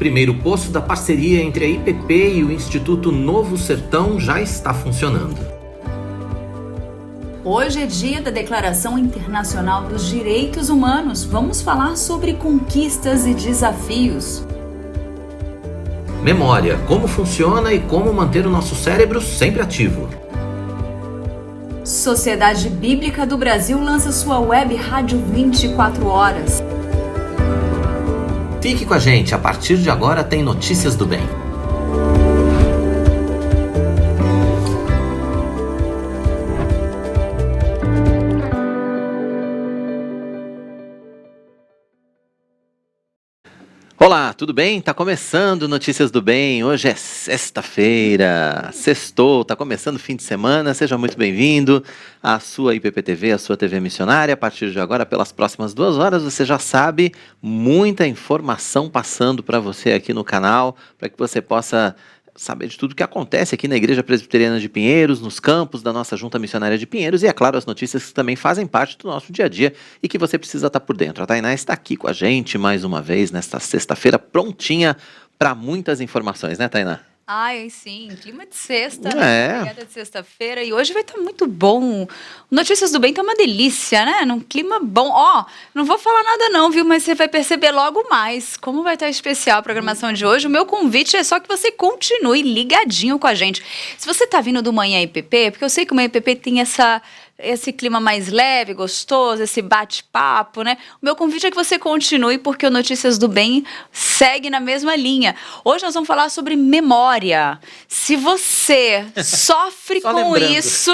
Primeiro poço da parceria entre a IPP e o Instituto Novo Sertão já está funcionando. Hoje é dia da Declaração Internacional dos Direitos Humanos. Vamos falar sobre conquistas e desafios. Memória, como funciona e como manter o nosso cérebro sempre ativo. Sociedade Bíblica do Brasil lança sua web rádio 24 horas. Fique com a gente, a partir de agora tem Notícias do Bem. Olá, tudo bem? Tá começando Notícias do Bem, hoje é sexta-feira, sextou, tá começando o fim de semana, seja muito bem-vindo à sua IPP-TV, à sua TV missionária. A partir de agora, pelas próximas 2 horas, você já sabe, muita informação passando para você aqui no canal, para que você possa saber de tudo que acontece aqui na Igreja Presbiteriana de Pinheiros, nos campos da nossa Junta Missionária de Pinheiros e, é claro, as notícias que também fazem parte do nosso dia a dia e que você precisa estar por dentro. A Tainá está aqui com a gente mais uma vez nesta sexta-feira, prontinha para muitas informações, né, Tainá? Ai, sim, clima de sexta, né? Pegada de sexta-feira, e hoje vai estar muito bom. Notícias do Bem tá uma delícia, né? Num clima bom. Ó, não vou falar nada não, viu? Mas você vai perceber logo mais como vai estar especial a programação de hoje. O meu convite é só que você continue ligadinho com a gente. Se você tá vindo do Manhã IPP, porque eu sei que o Manhã IPP tem esse clima mais leve, gostoso, esse bate-papo, né? O meu convite é que você continue, porque o Notícias do Bem segue na mesma linha. Hoje nós vamos falar sobre memória. Se você sofre com isso...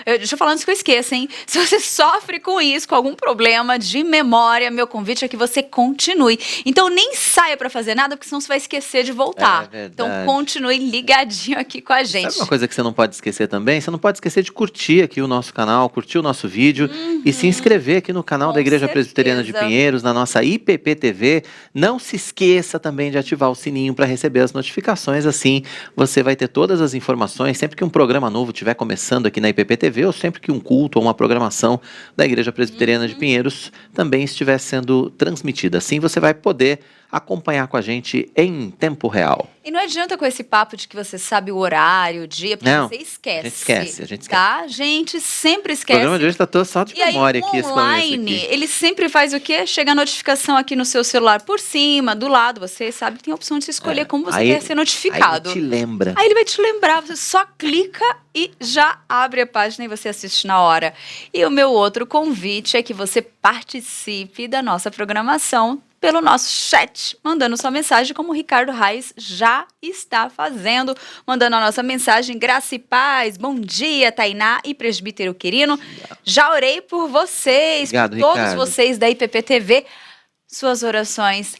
Deixa eu falar antes que eu esqueça, hein? Se você sofre com isso, com algum problema de memória, meu convite é que você continue. Então nem saia para fazer nada, porque senão você vai esquecer de voltar. Então continue ligadinho aqui com a gente. Sabe uma coisa que você não pode esquecer também? Você não pode esquecer de curtir aqui o nosso canal, curtir o nosso vídeo e se inscrever aqui no canal da Igreja Presbiteriana de Pinheiros, na nossa IPP-TV. Não se esqueça também de ativar o sininho para receber as notificações, assim você vai ter todas as informações sempre que um programa novo estiver começando aqui na IPP-TV ou sempre que um culto ou uma programação da Igreja Presbiteriana de Pinheiros também estiver sendo transmitida. Assim você vai poder acompanhar com a gente em tempo real. E não adianta com esse papo de que você sabe o horário, o dia, porque não, você esquece. A gente esquece. Tá? A gente sempre esquece. O programa de hoje está todo só de memória aqui. E aí, online, ele sempre faz o quê? Chega a notificação aqui no seu celular por cima, do lado, você sabe que tem a opção de escolher como você quer ser notificado. Aí ele te lembra. Aí ele vai te lembrar, você só clica e já abre a página e você assiste na hora. E o meu outro convite é que você participe da nossa programação pelo nosso chat, mandando sua mensagem, como o Ricardo Reis já está fazendo, mandando a nossa mensagem, graça e paz, bom dia, Tainá e presbítero Quirino, já orei por vocês, obrigado, por todos Ricardo. Vocês da IPP-TV, suas orações,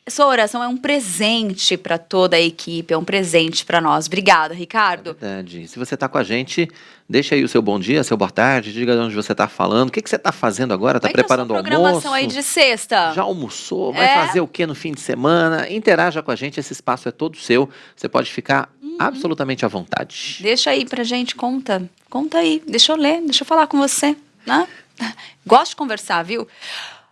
sua oração é um presente para toda a equipe, é um presente para nós. Obrigada, Ricardo. É verdade. Se você está com a gente, deixa aí o seu bom dia, seu boa tarde, diga de onde você está falando, o que você está fazendo agora, está preparando o almoço? Programação aí de sexta. Já almoçou? Vai fazer o que no fim de semana? Interaja com a gente, esse espaço é todo seu, você pode ficar absolutamente à vontade. Deixa aí pra gente, conta aí, deixa eu ler, deixa eu falar com você, né? Gosto de conversar, viu?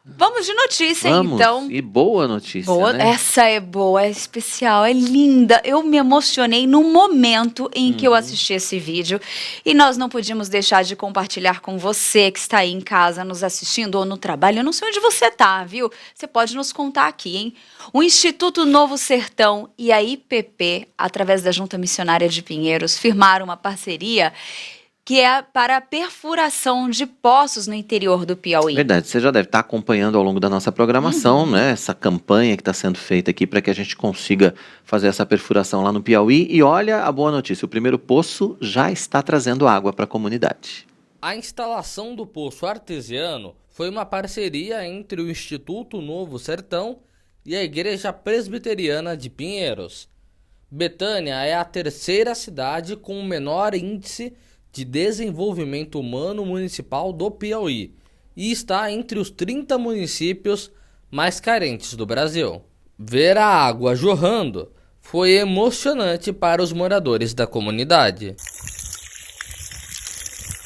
Vamos de notícia, então. E boa notícia, né? Essa é boa, é especial, é linda. Eu me emocionei no momento em que eu assisti esse vídeo. E nós não podíamos deixar de compartilhar com você que está aí em casa nos assistindo ou no trabalho. Eu não sei onde você está, viu? Você pode nos contar aqui, hein? O Instituto Novo Sertão e a IPP, através da Junta Missionária de Pinheiros, firmaram uma parceria que é para a perfuração de poços no interior do Piauí. Verdade, você já deve estar acompanhando ao longo da nossa programação, né, essa campanha que está sendo feita aqui para que a gente consiga fazer essa perfuração lá no Piauí. E olha a boa notícia, o primeiro poço já está trazendo água para a comunidade. A instalação do poço artesiano foi uma parceria entre o Instituto Novo Sertão e a Igreja Presbiteriana de Pinheiros. Betânia é a terceira cidade com o menor índice de desenvolvimento humano municipal do Piauí e está entre os 30 municípios mais carentes do Brasil. Ver a água jorrando foi emocionante para os moradores da comunidade.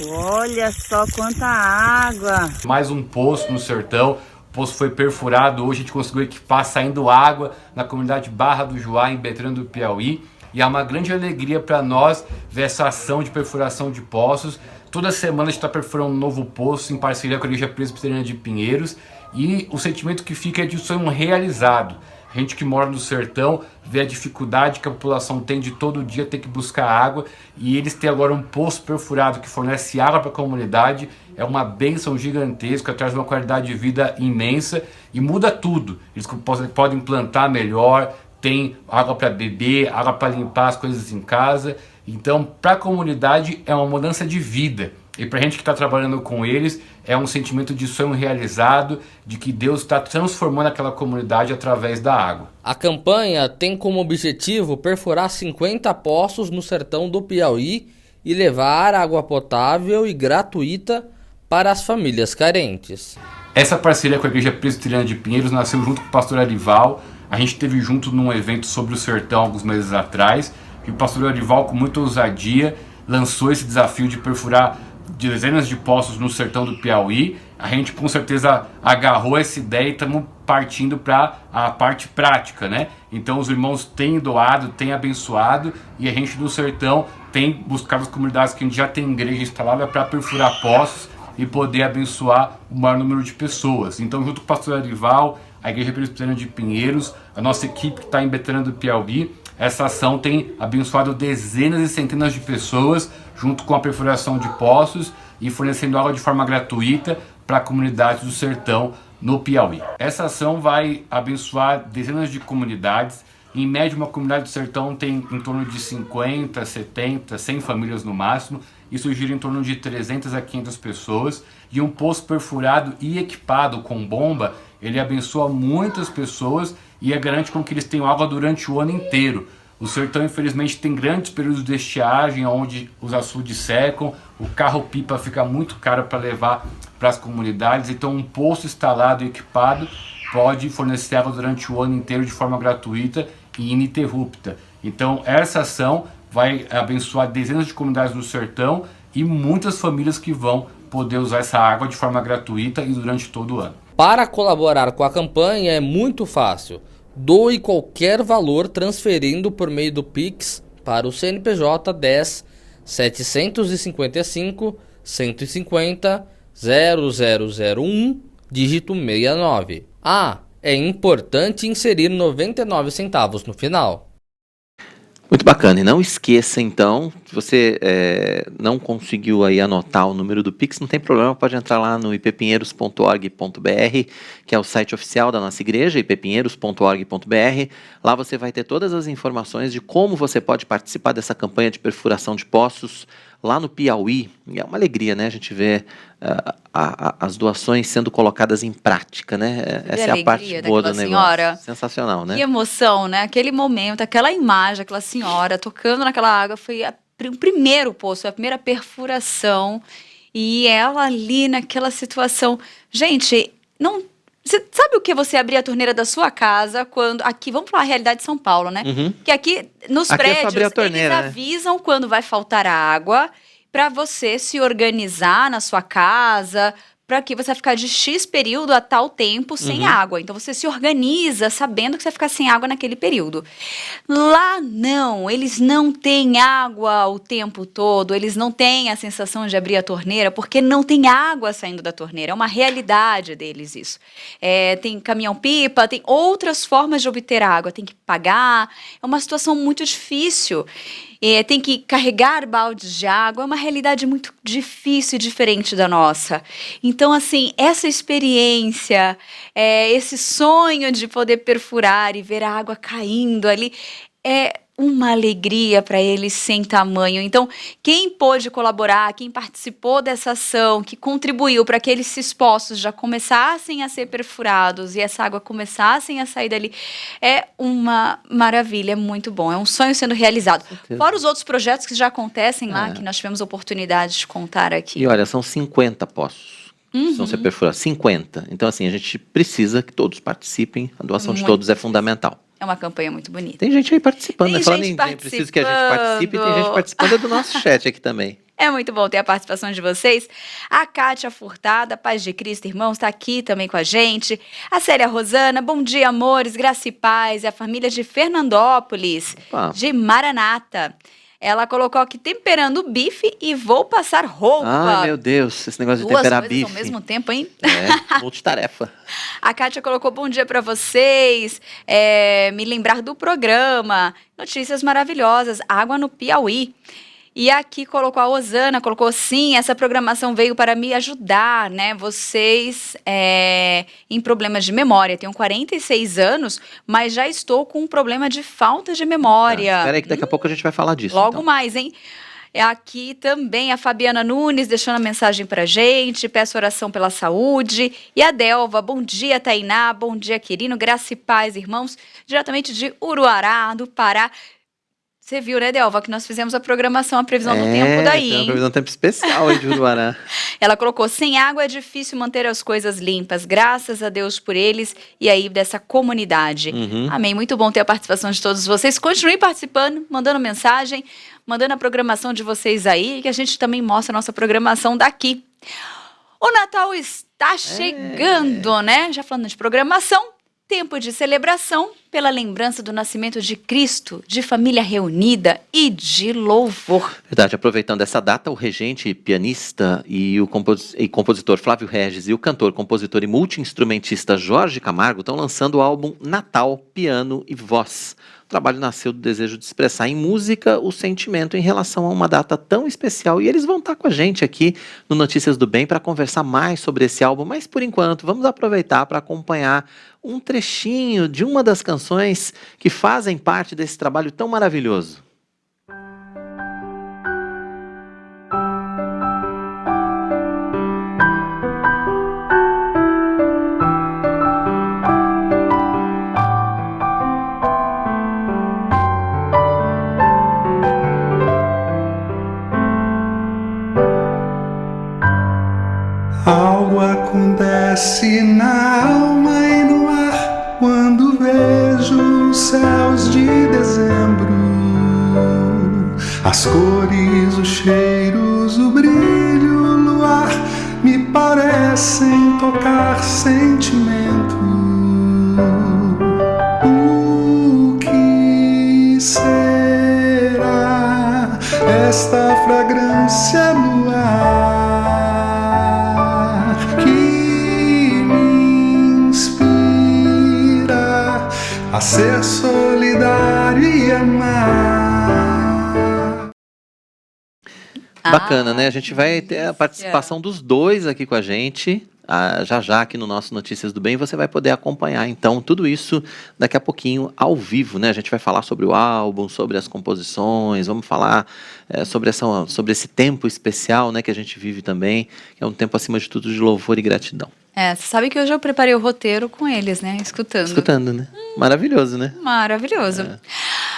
Olha só quanta água! Mais um poço no sertão. poço foi perfurado, hoje a gente conseguiu equipar saindo água na comunidade Barra do Juá, em Betânia do Piauí. E é uma grande alegria para nós ver essa ação de perfuração de poços. Toda semana a gente está perfurando um novo poço em parceria com a Igreja Presbiteriana de Pinheiros. E o sentimento que fica é de sonho realizado. A gente que mora no sertão vê a dificuldade que a população tem de todo dia ter que buscar água, e eles têm agora um poço perfurado que fornece água para a comunidade. É uma bênção gigantesca, traz uma qualidade de vida imensa e muda tudo. Eles podem plantar melhor, tem água para beber, água para limpar as coisas em casa. Então, para a comunidade é uma mudança de vida. E para a gente que está trabalhando com eles, é um sentimento de sonho realizado, de que Deus está transformando aquela comunidade através da água. A campanha tem como objetivo perfurar 50 poços no sertão do Piauí e levar água potável e gratuita para as famílias carentes. Essa parceria com a Igreja Presbiteriana de Pinheiros nasceu junto com o pastor Arival. A gente esteve junto num evento sobre o sertão alguns meses atrás, e o pastor Arival, com muita ousadia, lançou esse desafio de perfurar dezenas de poços no sertão do Piauí. A gente com certeza agarrou essa ideia e estamos partindo para a parte prática, né? Então os irmãos têm doado, têm abençoado, e a gente do sertão tem buscado as comunidades que a gente já tem igreja instalada para perfurar poços e poder abençoar o maior número de pessoas. Então, junto com o pastor Arival, a Igreja Presbiteriana de Pinheiros, a nossa equipe que está em Betânia do Piauí, essa ação tem abençoado dezenas e centenas de pessoas, junto com a perfuração de poços e fornecendo água de forma gratuita para a comunidade do sertão no Piauí. Essa ação vai abençoar dezenas de comunidades. Em média, uma comunidade do sertão tem em torno de 50, 70, 100 famílias no máximo. Isso gira em torno de 300 a 500 pessoas. E um poço perfurado e equipado com bomba, ele abençoa muitas pessoas e garante com que eles tenham água durante o ano inteiro. O sertão, infelizmente, tem grandes períodos de estiagem, onde os açudes secam, o carro-pipa fica muito caro para levar para as comunidades. Então, um poço instalado e equipado pode fornecer água durante o ano inteiro de forma gratuita e ininterrupta. Então, essa ação vai abençoar dezenas de comunidades no sertão e muitas famílias que vão poder usar essa água de forma gratuita e durante todo o ano. Para colaborar com a campanha é muito fácil. Doe qualquer valor transferindo por meio do Pix para o CNPJ 10 755 150 0001, dígito 69. É importante inserir 99 centavos no final. Muito bacana, e não esqueça então, se você não conseguiu aí anotar o número do Pix, não tem problema, pode entrar lá no ippinheiros.org.br, que é o site oficial da nossa igreja, ippinheiros.org.br. Lá você vai ter todas as informações de como você pode participar dessa campanha de perfuração de poços lá no Piauí. E é uma alegria, né, a gente ver as doações sendo colocadas em prática, né? Essa é a parte boa do negócio. Senhora. Sensacional, né? Que emoção, né? Aquele momento, aquela imagem, aquela senhora tocando naquela água, foi o primeiro poço, foi a primeira perfuração, e ela ali naquela situação. Gente, não... Você sabe o que é você abrir a torneira da sua casa quando... Aqui, vamos falar a realidade de São Paulo, né? Uhum. Que aqui, nos aqui prédios, torneira, eles avisam quando vai faltar água para você se organizar na sua casa, para que você vai ficar de X período a tal tempo sem água. Então, você se organiza sabendo que você vai ficar sem água naquele período. Lá, não. Eles não têm água o tempo todo. Eles não têm a sensação de abrir a torneira, porque não tem água saindo da torneira. É uma realidade deles isso. Tem caminhão-pipa, tem outras formas de obter água. Tem que pagar. É uma situação muito difícil. Tem que carregar baldes de água, é uma realidade muito difícil e diferente da nossa. Então, assim, essa experiência, esse sonho de poder perfurar e ver a água caindo ali, é uma alegria para eles sem tamanho. Então, quem pôde colaborar, quem participou dessa ação, que contribuiu para que esses poços já começassem a ser perfurados e essa água começassem a sair dali, é uma maravilha, é muito bom. É um sonho sendo realizado. Fora os outros projetos que já acontecem lá, que nós tivemos oportunidade de contar aqui. E olha, são 50 poços. Vão ser perfurados, 50. Então, assim, a gente precisa que todos participem. A doação de todos é fundamental. É uma campanha muito bonita. Tem gente aí participando, né? Falando em preciso que a gente participe, tem gente participando do nosso chat aqui também. É muito bom ter a participação de vocês. A Kátia Furtada, Paz de Cristo, irmãos, está aqui também com a gente. A Célia Rosana, bom dia, amores, graça e paz. E a família de Fernandópolis, de Maranata. Ela colocou aqui temperando o bife e vou passar roupa. Ai, meu Deus, esse negócio de temperar bife. Duas coisas ao mesmo tempo, hein? Multitarefa. A Kátia colocou bom dia para vocês, me lembrar do programa, notícias maravilhosas, água no Piauí. E aqui colocou a Osana, colocou sim, essa programação veio para me ajudar, né? Vocês em problemas de memória. Tenho 46 anos, mas já estou com um problema de falta de memória. Espera aí que daqui a pouco a gente vai falar disso. Logo então. mais, hein? Aqui também a Fabiana Nunes deixando a mensagem pra gente, peço oração pela saúde. E a Delva, bom dia, Tainá, bom dia, Quirino, graça e paz, irmãos, diretamente de Uruará, do Pará. Você viu, né, Delva, que nós fizemos a programação, a previsão do tempo daí, tem uma hein? previsão do tempo especial aí de Uruará. Ela colocou, sem água é difícil manter as coisas limpas, graças a Deus por eles e aí dessa comunidade. Amém, muito bom ter a participação de todos vocês. Continuem participando, mandando mensagem, mandando a programação de vocês aí, que a gente também mostra a nossa programação daqui. O Natal está chegando, né? Já falando de programação. Tempo de celebração pela lembrança do nascimento de Cristo, de família reunida e de louvor. Verdade, aproveitando essa data, o regente, pianista e o compositor Flávio Regis e o cantor, compositor e multi-instrumentista Jorge Camargo estão lançando o álbum Natal, Piano e Voz. O trabalho nasceu do desejo de expressar em música o sentimento em relação a uma data tão especial. E eles vão estar com a gente aqui no Notícias do Bem para conversar mais sobre esse álbum. Mas, por enquanto, vamos aproveitar para acompanhar um trechinho de uma das canções que fazem parte desse trabalho tão maravilhoso. Algo acontece na alma e no ar quando vejo os céus de dezembro. As cores, os cheiros, o brilho, o luar me parecem tocar sentimento. O que será esta fragrância no ar? A ser solidário e amar. Bacana, né? A gente vai ter a participação dos dois aqui com a gente. Já aqui no nosso Notícias do Bem, você vai poder acompanhar, então, tudo isso daqui a pouquinho ao vivo, né? A gente vai falar sobre o álbum, sobre as composições, vamos falar sobre esse tempo especial, né, que a gente vive também, que é um tempo, acima de tudo, de louvor e gratidão. Você sabe que hoje eu preparei o roteiro com eles, né? Escutando, né? Maravilhoso, né? Maravilhoso.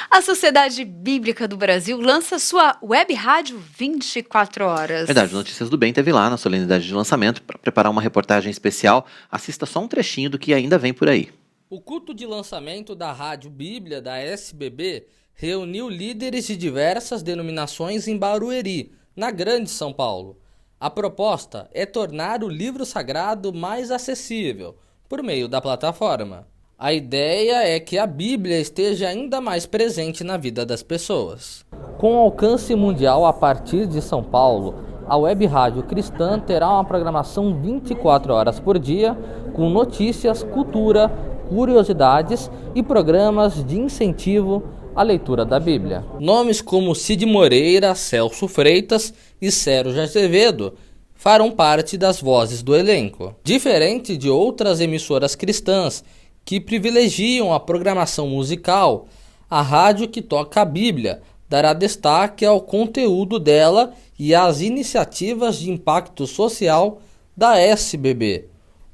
A Sociedade Bíblica do Brasil lança sua web rádio 24 horas. Verdade, Notícias do Bem teve lá na solenidade de lançamento para preparar uma reportagem especial. Assista só um trechinho do que ainda vem por aí. O culto de lançamento da Rádio Bíblia da SBB reuniu líderes de diversas denominações em Barueri, na Grande São Paulo. A proposta é tornar o livro sagrado mais acessível por meio da plataforma. A ideia é que a Bíblia esteja ainda mais presente na vida das pessoas. Com alcance mundial a partir de São Paulo, a Web Rádio Cristã terá uma programação 24 horas por dia, com notícias, cultura, curiosidades e programas de incentivo à leitura da Bíblia. Nomes como Cid Moreira, Celso Freitas e Sérgio Azevedo farão parte das vozes do elenco. Diferente de outras emissoras cristãs que privilegiam a programação musical, a rádio que toca a Bíblia dará destaque ao conteúdo dela e às iniciativas de impacto social da SBB.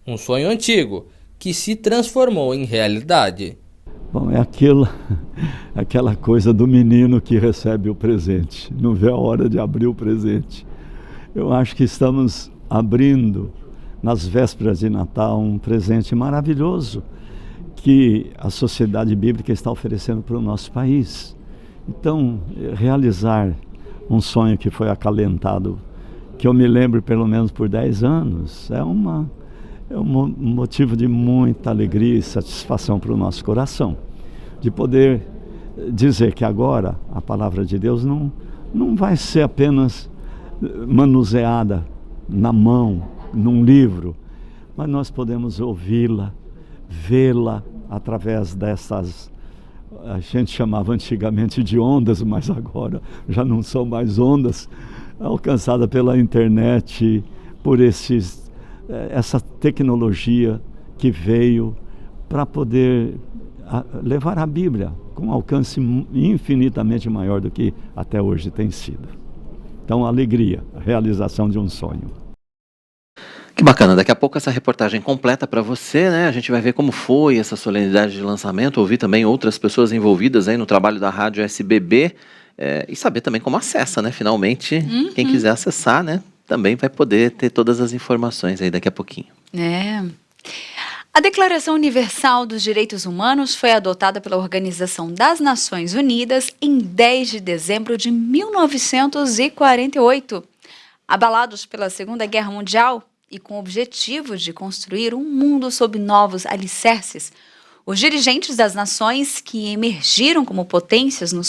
Um sonho antigo que se transformou em realidade. Bom, é aquela coisa do menino que recebe o presente, não vê a hora de abrir o presente. Eu acho que estamos abrindo, nas vésperas de Natal, um presente maravilhoso que a Sociedade Bíblica está oferecendo para o nosso país. Então, realizar um sonho que foi acalentado, que eu me lembro pelo menos por 10 anos, é um motivo de muita alegria e satisfação para o nosso coração, de poder dizer que agora a palavra de Deus não vai ser apenas manuseada na mão, num livro, mas nós podemos ouvi-la, vê-la através dessas, a gente chamava antigamente de ondas, mas agora já não são mais ondas, alcançada pela internet, por essa tecnologia que veio para poder levar a Bíblia com um alcance infinitamente maior do que até hoje tem sido. Então, alegria, a realização de um sonho. Que bacana, daqui a pouco essa reportagem completa para você, né? A gente vai ver como foi essa solenidade de lançamento, ouvir também outras pessoas envolvidas aí no trabalho da Rádio SBB, e saber também como acessa, né? Finalmente, quem quiser acessar, né? Também vai poder ter todas as informações aí daqui a pouquinho. A Declaração Universal dos Direitos Humanos foi adotada pela Organização das Nações Unidas em 10 de dezembro de 1948. Abalados pela Segunda Guerra Mundial e com o objetivo de construir um mundo sob novos alicerces, os dirigentes das nações que emergiram como potências no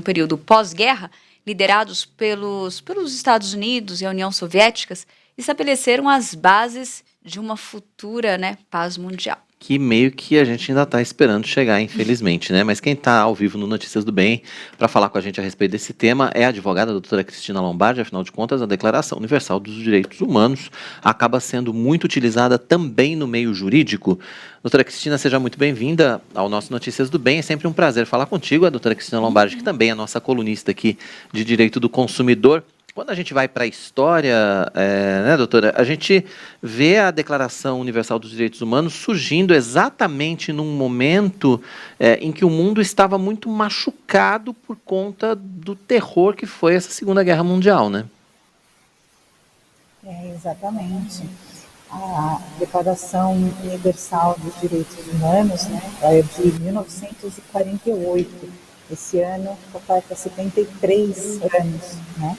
período pós-guerra, liderados pelos Estados Unidos e a União Soviética, estabeleceram as bases de uma futura, paz mundial. Que meio que a gente ainda está esperando chegar, infelizmente, né? Mas quem está ao vivo no Notícias do Bem para falar com a gente a respeito desse tema é a advogada a doutora Cristina Lombardi. Afinal de contas, a Declaração Universal dos Direitos Humanos acaba sendo muito utilizada também no meio jurídico. Doutora Cristina, seja muito bem-vinda ao nosso Notícias do Bem. É sempre um prazer falar contigo, a doutora Cristina Lombardi, que também é a nossa colunista aqui de Direito do Consumidor. Quando a gente vai para a história, né, doutora, a gente vê a Declaração Universal dos Direitos Humanos surgindo exatamente num momento em que o mundo estava muito machucado por conta do terror que foi essa Segunda Guerra Mundial, né? Exatamente. A Declaração Universal dos Direitos Humanos, né, é de 1948. Esse ano completa 73 anos, né?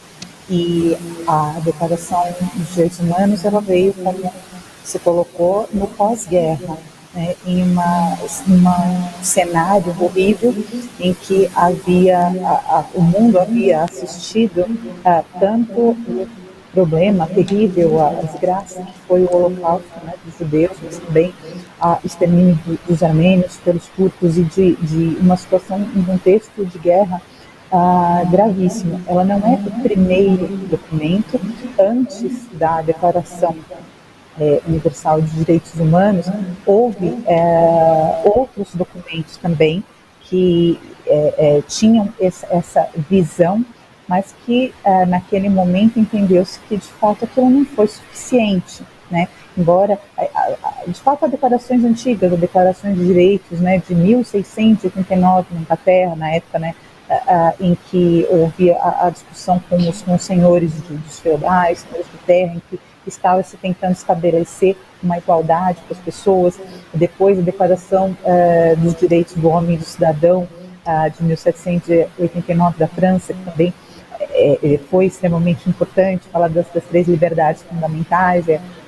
E a Declaração dos Direitos Humanos, ela veio, como se colocou, no pós-guerra, né, em um cenário horrível em que o mundo havia assistido tanto o problema terrível, a desgraça que foi o Holocausto, né, dos judeus, mas também a extermínio dos armênios pelos turcos e de uma situação, um contexto de guerra gravíssimo. Ela não é o primeiro documento. Antes da Declaração Universal de Direitos Humanos, houve outros documentos também que tinham essa visão, mas que naquele momento entendeu-se que de fato aquilo não foi suficiente, né? Embora, de fato, as declarações antigas, as declarações de direitos, né, de 1689 na Inglaterra, na época, né, em que houve a discussão com os senhores dos feudais, senhores de terra, em que estava se tentando estabelecer uma igualdade para as pessoas. Depois a Declaração dos Direitos do Homem e do Cidadão, de 1789 da França, que também foi extremamente importante, falar das 3 liberdades fundamentais,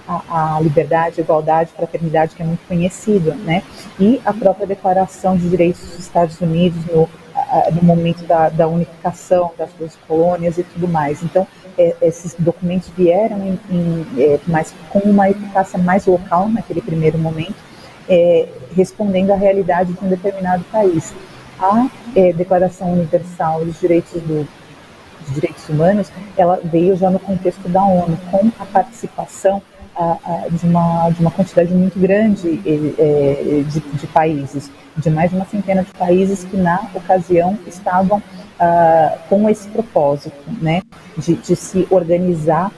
a liberdade, a igualdade, a fraternidade, que é muito conhecido, né? E a própria Declaração de Direitos dos Estados Unidos no momento da unificação das 2 colônias e tudo mais. Então, esses documentos vieram mas com uma eficácia mais local naquele primeiro momento, respondendo à realidade de um determinado país. A Declaração Universal dos Direitos Humanos, ela veio já no contexto da ONU, com a participação de uma quantidade muito grande de países, de mais de uma centena de países que na ocasião estavam com esse propósito, né, de se organizar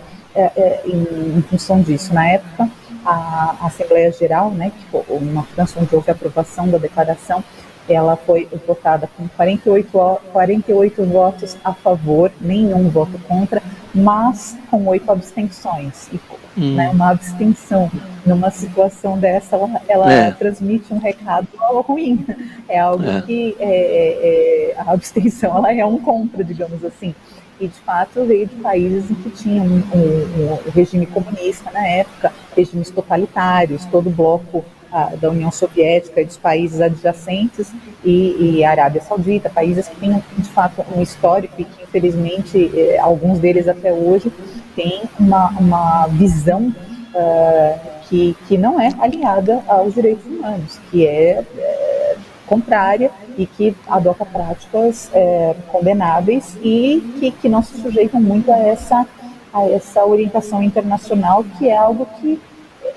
em função disso. Na época, a Assembleia Geral, né, que na França, onde houve a aprovação da declaração, ela foi votada com 48 votos a favor, nenhum voto contra, mas com 8 abstenções. Né, uma abstenção numa situação dessa, ela transmite um recado ruim. É algo que a abstenção, ela é um contra, digamos assim. e de fato veio de países em que tinha um regime comunista na época, regimes totalitários, todo o bloco da União Soviética e dos países adjacentes e a Arábia Saudita, países que têm de fato um histórico e que infelizmente alguns deles até hoje têm uma visão que não é alinhada aos direitos humanos, que é contrária e que adota práticas condenáveis e que não se sujeitam muito a essa orientação internacional, que é algo que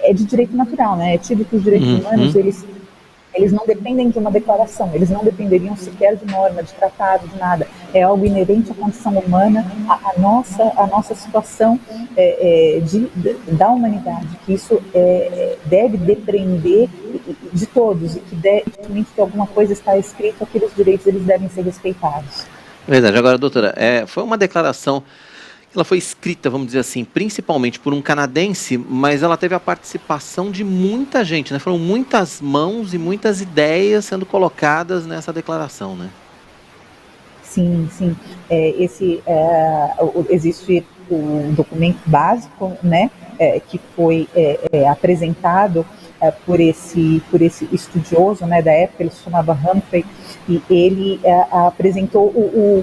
é de direito natural, né? É tido que os direitos humanos, eles não dependem de uma declaração, eles não dependeriam sequer de norma, de tratado, de nada. É algo inerente à condição humana, à nossa situação da humanidade, que isso deve depender de todos e que de alguma coisa está escrito, aqueles direitos eles devem ser respeitados. Verdade. Agora, doutora, foi uma declaração, ela foi escrita, vamos dizer assim, principalmente por um canadense, mas ela teve a participação de muita gente, né? Foram muitas mãos e muitas ideias sendo colocadas nessa declaração, né? Sim. Existe o documento básico, né, que foi apresentado por esse estudioso, né, da época. Ele se chamava Humphrey, e ele apresentou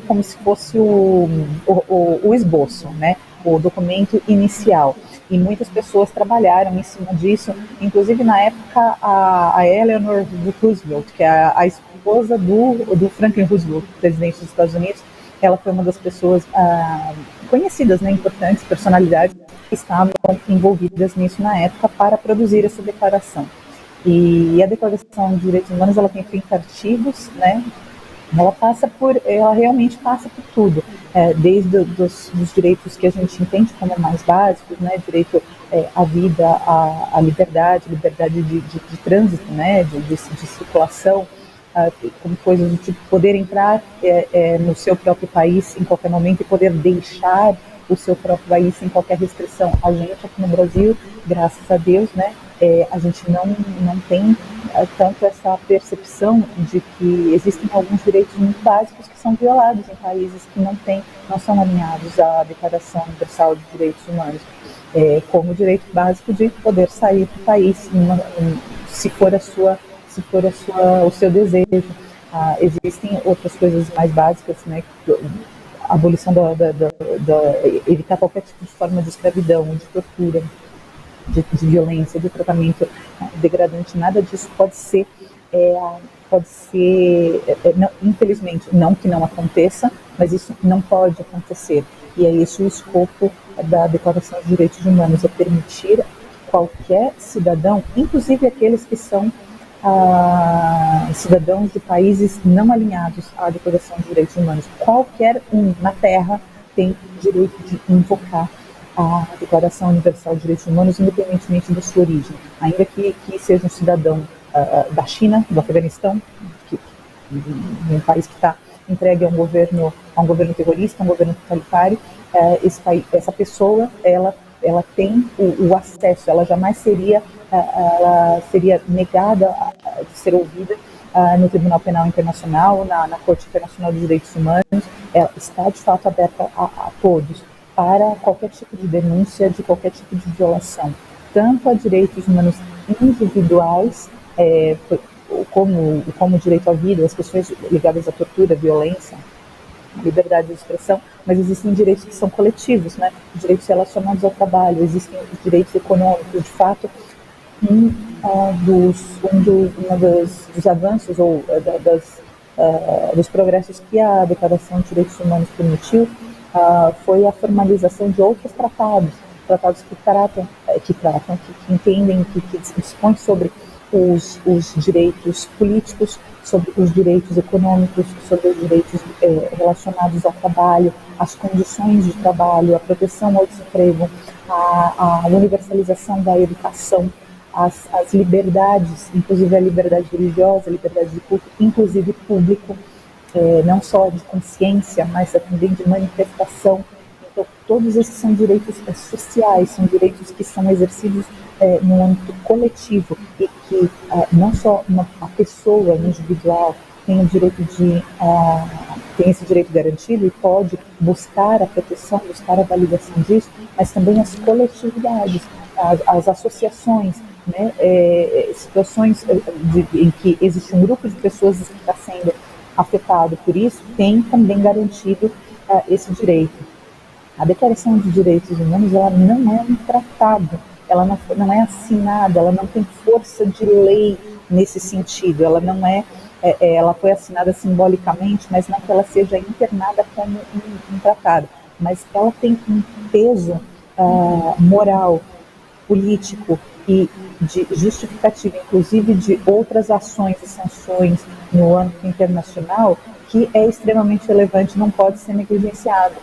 como se fosse o esboço, né, o documento inicial. E muitas pessoas trabalharam em cima disso, inclusive na época a Eleanor Roosevelt, que é a esposa do Franklin Roosevelt, presidente dos Estados Unidos. Ela foi uma das pessoas conhecidas, né, importantes, personalidades que estavam envolvidas nisso na época para produzir essa declaração. E a Declaração de Direitos Humanos, ela tem 30 artigos, né? Ela realmente passa por tudo, desde dos direitos que a gente entende como mais básicos, né? Direito à vida, à liberdade de trânsito, né? De circulação, como coisas do tipo poder entrar no seu próprio país em qualquer momento e poder deixar o seu próprio país sem qualquer restrição. A gente aqui no Brasil, graças a Deus, né, a gente não tem tanto essa percepção de que existem alguns direitos muito básicos que são violados em países que não são alinhados à Declaração Universal de Direitos Humanos, como o direito básico de poder sair do país se for o seu desejo. Existem outras coisas mais básicas, né, a abolição evitar qualquer tipo de forma de escravidão, de tortura, de violência, de tratamento degradante. Nada disso pode ser não, infelizmente, não que não aconteça, mas isso não pode acontecer. E é esse o escopo da Declaração dos Direitos Humanos, é permitir qualquer cidadão, inclusive aqueles que são cidadãos de países não alinhados à Declaração dos Direitos Humanos. Qualquer um na Terra tem direito de invocar a Declaração Universal de Direitos Humanos, independentemente da sua origem, ainda que seja um cidadão da China, do Afeganistão, um país que está entregue a um governo terrorista, a um governo totalitário. Essa pessoa, ela tem o acesso, ela jamais seria negada de ser ouvida no Tribunal Penal Internacional, na Corte Internacional de Direitos Humanos. Ela está de fato aberta a todos, para qualquer tipo de denúncia, de qualquer tipo de violação, tanto a direitos humanos individuais, como o direito à vida, as questões ligadas à tortura, à violência, à liberdade de expressão, mas existem direitos que são coletivos, né? Direitos relacionados ao trabalho, existem direitos econômicos. De fato, um dos avanços ou dos progressos que a Declaração de Direitos Humanos permitiu foi a formalização de outros tratados que entendem, que dispõem sobre os direitos políticos, sobre os direitos econômicos, sobre os direitos relacionados ao trabalho, as condições de trabalho, a proteção ao desemprego, a universalização da educação, as liberdades, inclusive a liberdade religiosa, a liberdade de culto, inclusive público, não só de consciência, mas também de manifestação. Então, todos esses são direitos sociais, são direitos que são exercidos no âmbito coletivo e que não só a pessoa individual tem o direito de tem esse direito garantido e pode buscar a proteção, buscar a validação disso, mas também as coletividades, as associações, né, situações em que existe um grupo de pessoas que está sendo afetado por isso, tem também garantido esse direito. A Declaração de Direitos Humanos, ela não é um tratado, ela não é assinada, ela não tem força de lei nesse sentido, ela não ela foi assinada simbolicamente, mas não que ela seja internada como um tratado, mas ela tem um peso moral, político e de justificativa, inclusive de outras ações e sanções no âmbito internacional, que é extremamente relevante, não pode ser negligenciado.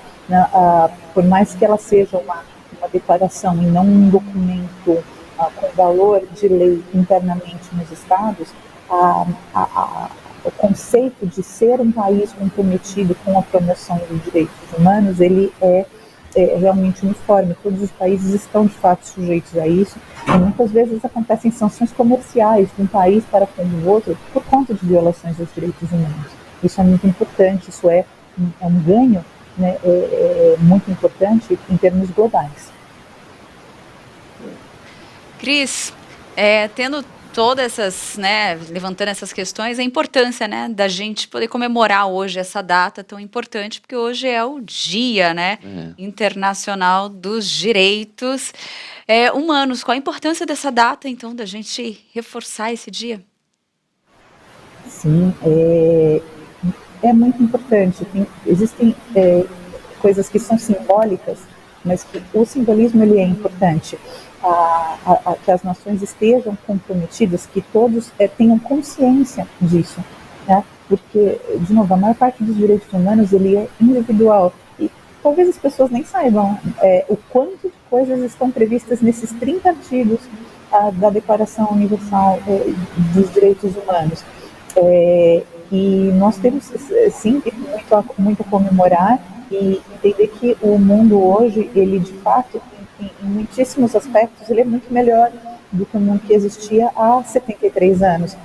Por mais que ela seja uma declaração e não um documento com valor de lei internamente nos Estados, o conceito de ser um país comprometido com a promoção dos direitos humanos, ele é realmente uniforme. Todos os países estão de fato sujeitos a isso, e muitas vezes acontecem sanções comerciais de um país para com o outro por conta de violações aos direitos humanos. Isso é muito importante, isso é um ganho, né, muito importante em termos globais. Cris, tendo todas essas, né, levantando essas questões, a importância, né, da gente poder comemorar hoje essa data tão importante, porque hoje é o Dia, né, Internacional dos Direitos Humanos. Qual a importância dessa data, então, da gente reforçar esse dia? Sim, é muito importante. Existem coisas que são simbólicas, mas que o simbolismo ele é importante. Que as nações estejam comprometidas, que todos tenham consciência disso, né? Porque, de novo, a maior parte dos direitos humanos ele é individual e talvez as pessoas nem saibam o quanto de coisas estão previstas nesses 30 artigos da Declaração Universal dos Direitos Humanos. E nós temos, sim, muito a comemorar e entender que o mundo hoje, ele de fato, em muitíssimos aspectos, ele é muito melhor do que o mundo que existia há 73 anos.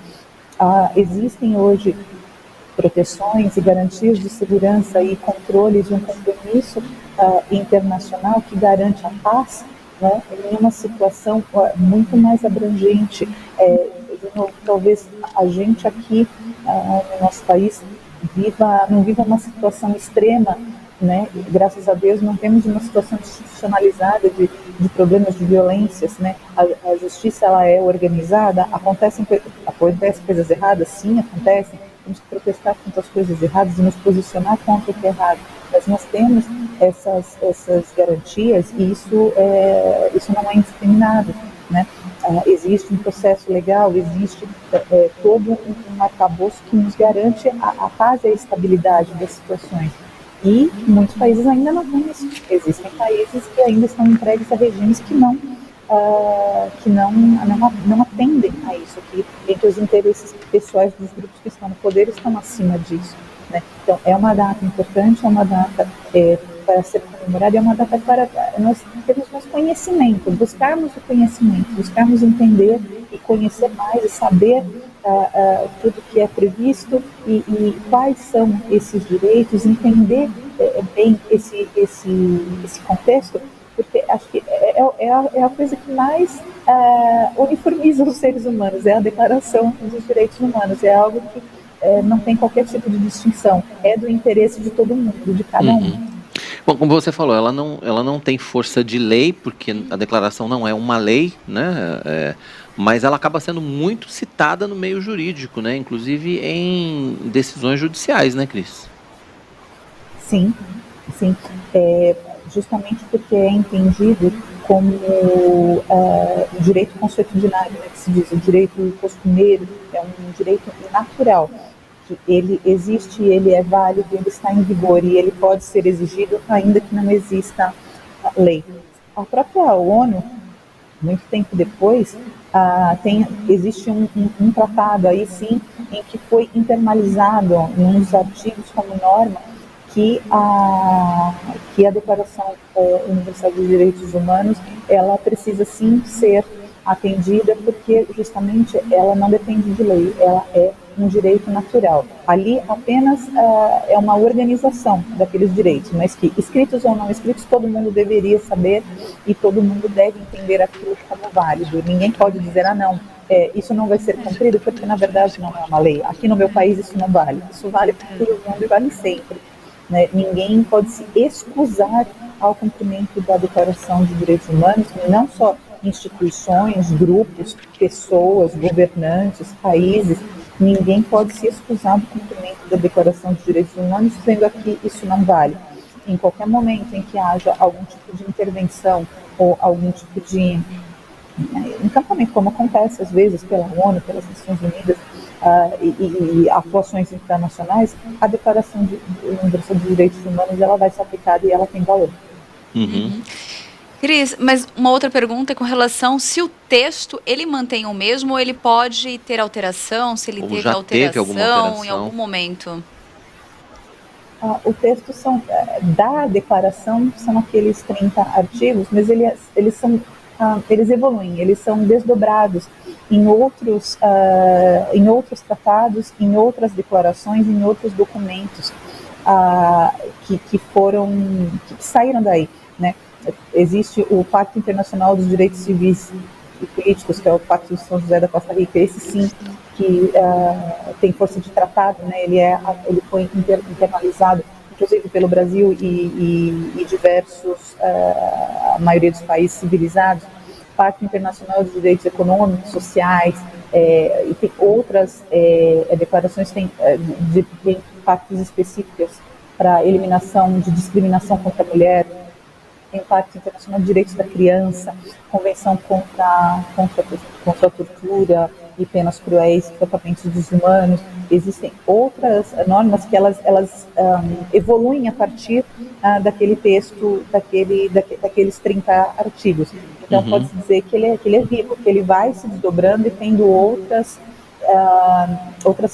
Existem hoje proteções e garantias de segurança e controles de um compromisso internacional que garante a paz, né, em uma situação muito mais abrangente. Talvez a gente aqui no nosso país não viva uma situação extrema, né? Graças a Deus não temos uma situação institucionalizada de problemas de violências, né? A justiça ela é organizada, acontecem coisas erradas, sim, acontecem. Temos que protestar contra as coisas erradas e nos posicionar contra o que é errado. Mas nós temos essas garantias e isso não é indiscriminado, né? Existe um processo legal, existe todo um arcabouço que nos garante a paz e a estabilidade das situações. E muitos países ainda não têm isso. Existem países que ainda estão entregues a regimes que não atendem a isso, que entre os interesses pessoais dos grupos que estão no poder estão acima disso, né? Então, é uma data importante, é uma data para ser comemorada, é uma data para nós termos mais conhecimento, buscarmos o conhecimento, buscarmos entender e conhecer mais e saber tudo que é previsto e quais são esses direitos, entender bem esse contexto, porque acho que é a coisa que mais uniformiza os seres humanos, é a Declaração dos Direitos Humanos, é algo que não tem qualquer tipo de distinção, é do interesse de todo mundo, de cada um. Bom, como você falou, ela não tem força de lei, porque a declaração não é uma lei, né? Mas ela acaba sendo muito citada no meio jurídico, né? Inclusive em decisões judiciais, né, Cris? Sim. Justamente porque é entendido como o direito consuetudinário, né, que se diz, o direito costumeiro, é um direito natural. Ele existe, ele é válido, ele está em vigor e ele pode ser exigido ainda que não exista lei. A própria ONU, muito tempo depois, existe um tratado aí sim, em que foi internalizado em um dos artigos como norma que a Declaração Universal dos Direitos Humanos, ela precisa sim ser atendida, porque justamente ela não depende de lei, ela é um direito natural. Ali apenas é uma organização daqueles direitos, mas que, escritos ou não escritos, todo mundo deveria saber e todo mundo deve entender aquilo como válido. Ninguém pode dizer, não, isso não vai ser cumprido porque na verdade não é uma lei. Aqui no meu país isso não vale. Isso vale para todo mundo e vale sempre. Né? Ninguém pode se excusar ao cumprimento da Declaração de Direitos Humanos, não só instituições, grupos, pessoas, governantes, países. Ninguém pode se excusar do cumprimento da Declaração de Direitos Humanos, sendo que isso não vale. Em qualquer momento em que haja algum tipo de intervenção ou algum tipo de encampamento, como acontece às vezes pela ONU, pelas Nações Unidas, e atuações internacionais, a Declaração Universal de Direitos Humanos ela vai ser aplicada e ela tem valor. Uhum. Cris, mas uma outra pergunta é com relação se o texto ele mantém o mesmo ou ele pode ter alteração, se ele ou teve já alteração, teve alguma alteração em algum momento. O texto da declaração são aqueles 30 artigos, mas eles evoluem, eles são desdobrados em outros tratados, em outras declarações, em outros documentos que saíram daí, né? Existe o Pacto Internacional dos Direitos Civis e Políticos, que é o Pacto de São José da Costa Rica, esse sim que tem força de tratado, né? Ele foi internalizado, inclusive pelo Brasil e diversos, a maioria dos países civilizados. Pacto Internacional dos Direitos Econômicos, Sociais, e tem outras declarações, tem pactos específicos para eliminação de discriminação contra a mulher, tem o Pacto Internacional de Direitos da Criança, Convenção contra a tortura e penas cruéis, tratamentos desumanos. Existem outras normas que elas evoluem a partir daquele texto, daqueles 30 artigos. Então, pode-se dizer que ele é vivo, que ele vai se desdobrando e tendo outras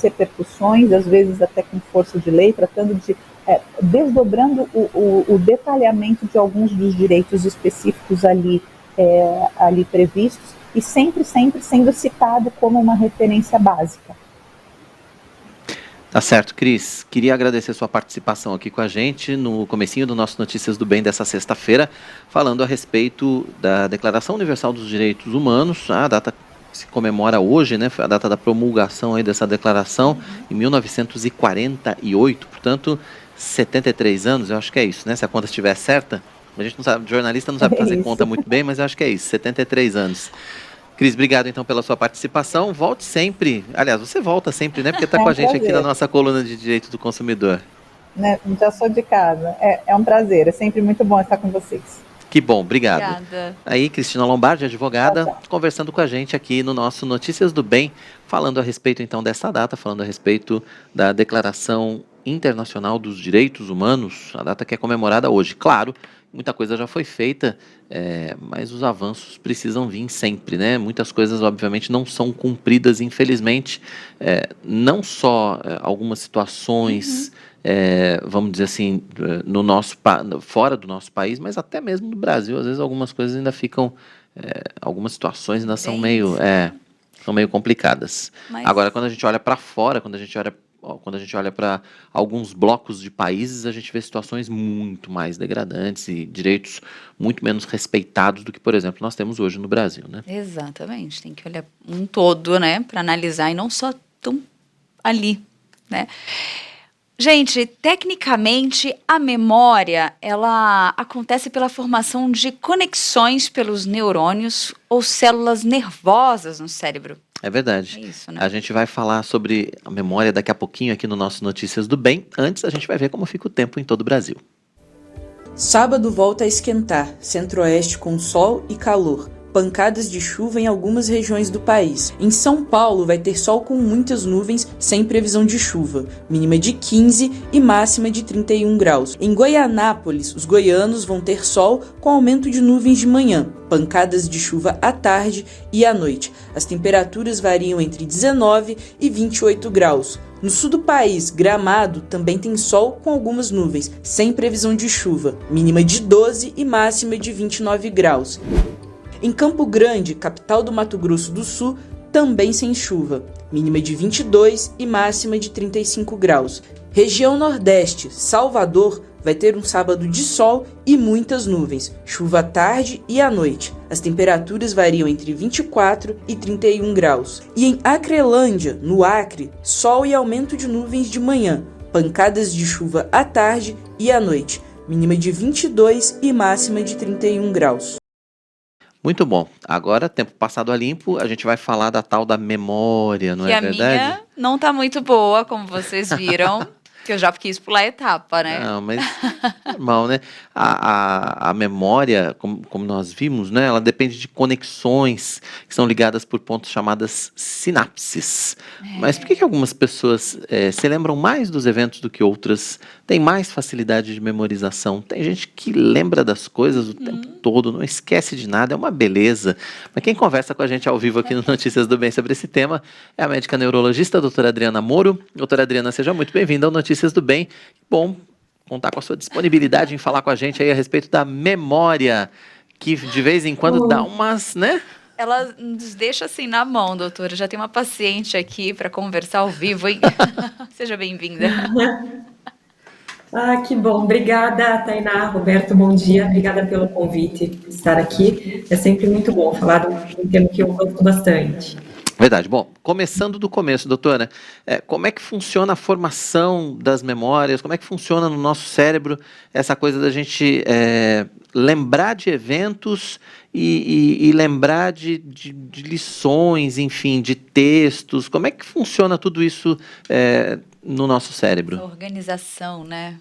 repercussões, às vezes até com força de lei, tratando de desdobrando o detalhamento de alguns dos direitos específicos ali previstos e sempre sendo citado como uma referência básica. Tá certo, Cris. Queria agradecer sua participação aqui com a gente no comecinho do nosso Notícias do Bem dessa sexta-feira, falando a respeito da Declaração Universal dos Direitos Humanos, a data que se comemora hoje, né? Foi a data da promulgação aí dessa declaração em 1948, portanto, 73 anos, eu acho que é isso, né? Se a conta estiver certa, a gente não sabe, jornalista não sabe fazer conta muito bem, mas eu acho que é isso, 73 anos. Cris, obrigado então pela sua participação. Volte sempre, aliás, você volta sempre, né? Porque está com a gente aqui na nossa coluna de Direitos do Consumidor. Né? Já sou de casa, é um prazer, é sempre muito bom estar com vocês. Que bom, obrigado. Obrigada. Aí, Cristina Lombardi, advogada, conversando com a gente aqui no nosso Notícias do Bem, falando a respeito então dessa data, falando a respeito da Declaração Internacional dos Direitos Humanos, a data que é comemorada hoje. Claro, muita coisa já foi feita, mas os avanços precisam vir sempre, né? Muitas coisas, obviamente, não são cumpridas, infelizmente. Não só algumas situações, vamos dizer assim, fora do nosso país, mas até mesmo no Brasil. Às vezes algumas coisas ainda ficam, algumas situações ainda são meio complicadas. Mas... Agora, quando a gente olha para fora, quando a gente olha para alguns blocos de países, a gente vê situações muito mais degradantes e direitos muito menos respeitados do que, por exemplo, nós temos hoje no Brasil, né? Exatamente, tem que olhar um todo, né, para analisar e não só tão ali, né? Gente, tecnicamente, a memória, ela acontece pela formação de conexões pelos neurônios ou células nervosas no cérebro. É verdade. É isso, né? A gente vai falar sobre a memória daqui a pouquinho aqui no nosso Notícias do Bem. Antes, a gente vai ver como fica o tempo em todo o Brasil. Sábado volta a esquentar, centro-oeste com sol e calor. Pancadas de chuva em algumas regiões do país. Em São Paulo vai ter sol com muitas nuvens, sem previsão de chuva, mínima de 15 e máxima de 31 graus. Em Goianápolis, os goianos vão ter sol com aumento de nuvens de manhã, pancadas de chuva à tarde e à noite. As temperaturas variam entre 19 e 28 graus. No sul do país, Gramado também tem sol com algumas nuvens, sem previsão de chuva, mínima de 12 e máxima de 29 graus. Em Campo Grande, capital do Mato Grosso do Sul, também sem chuva. mínima de 22 e máxima de 35 graus. Região Nordeste, Salvador, vai ter um sábado de sol e muitas nuvens, chuva à tarde e à noite. As temperaturas variam entre 24 e 31 graus. E em Acrelândia, no Acre, sol e aumento de nuvens de manhã, pancadas de chuva à tarde e à noite, mínima de 22 e máxima de 31 graus. Muito bom. Agora, tempo passado a limpo, a gente vai falar da tal da memória, não é verdade? Que a minha não tá muito boa, como vocês viram. Que eu já quis pular a etapa, né? Não, mas normal, né? A memória, como nós vimos, né? Ela depende de conexões que são ligadas por pontos chamadas sinapses. Mas por que algumas pessoas se lembram mais dos eventos do que outras? Tem mais facilidade de memorização? Tem gente que lembra das coisas o tempo todo, não esquece de nada, é uma beleza. Mas quem conversa com a gente ao vivo aqui no Notícias do Bem sobre esse tema é a médica neurologista, a doutora Adriana Moro. Doutora Adriana, seja muito bem-vinda ao Notícias do Bem. Bom contar com a sua disponibilidade em falar com a gente aí a respeito da memória, que de vez em quando dá umas, né? Ela nos deixa assim na mão, doutora. Já tem uma paciente aqui para conversar ao vivo, hein? Seja bem-vinda. Ah, que bom. Obrigada, Tainá, Roberto, bom dia. Obrigada pelo convite, por estar aqui. É sempre muito bom falar de um tema que eu gosto bastante. Verdade. Bom, começando do começo, doutora, como é que funciona a formação das memórias, como é que funciona no nosso cérebro essa coisa da gente lembrar de eventos e lembrar de lições, enfim, de textos, como é que funciona tudo isso no nosso cérebro? A organização, né?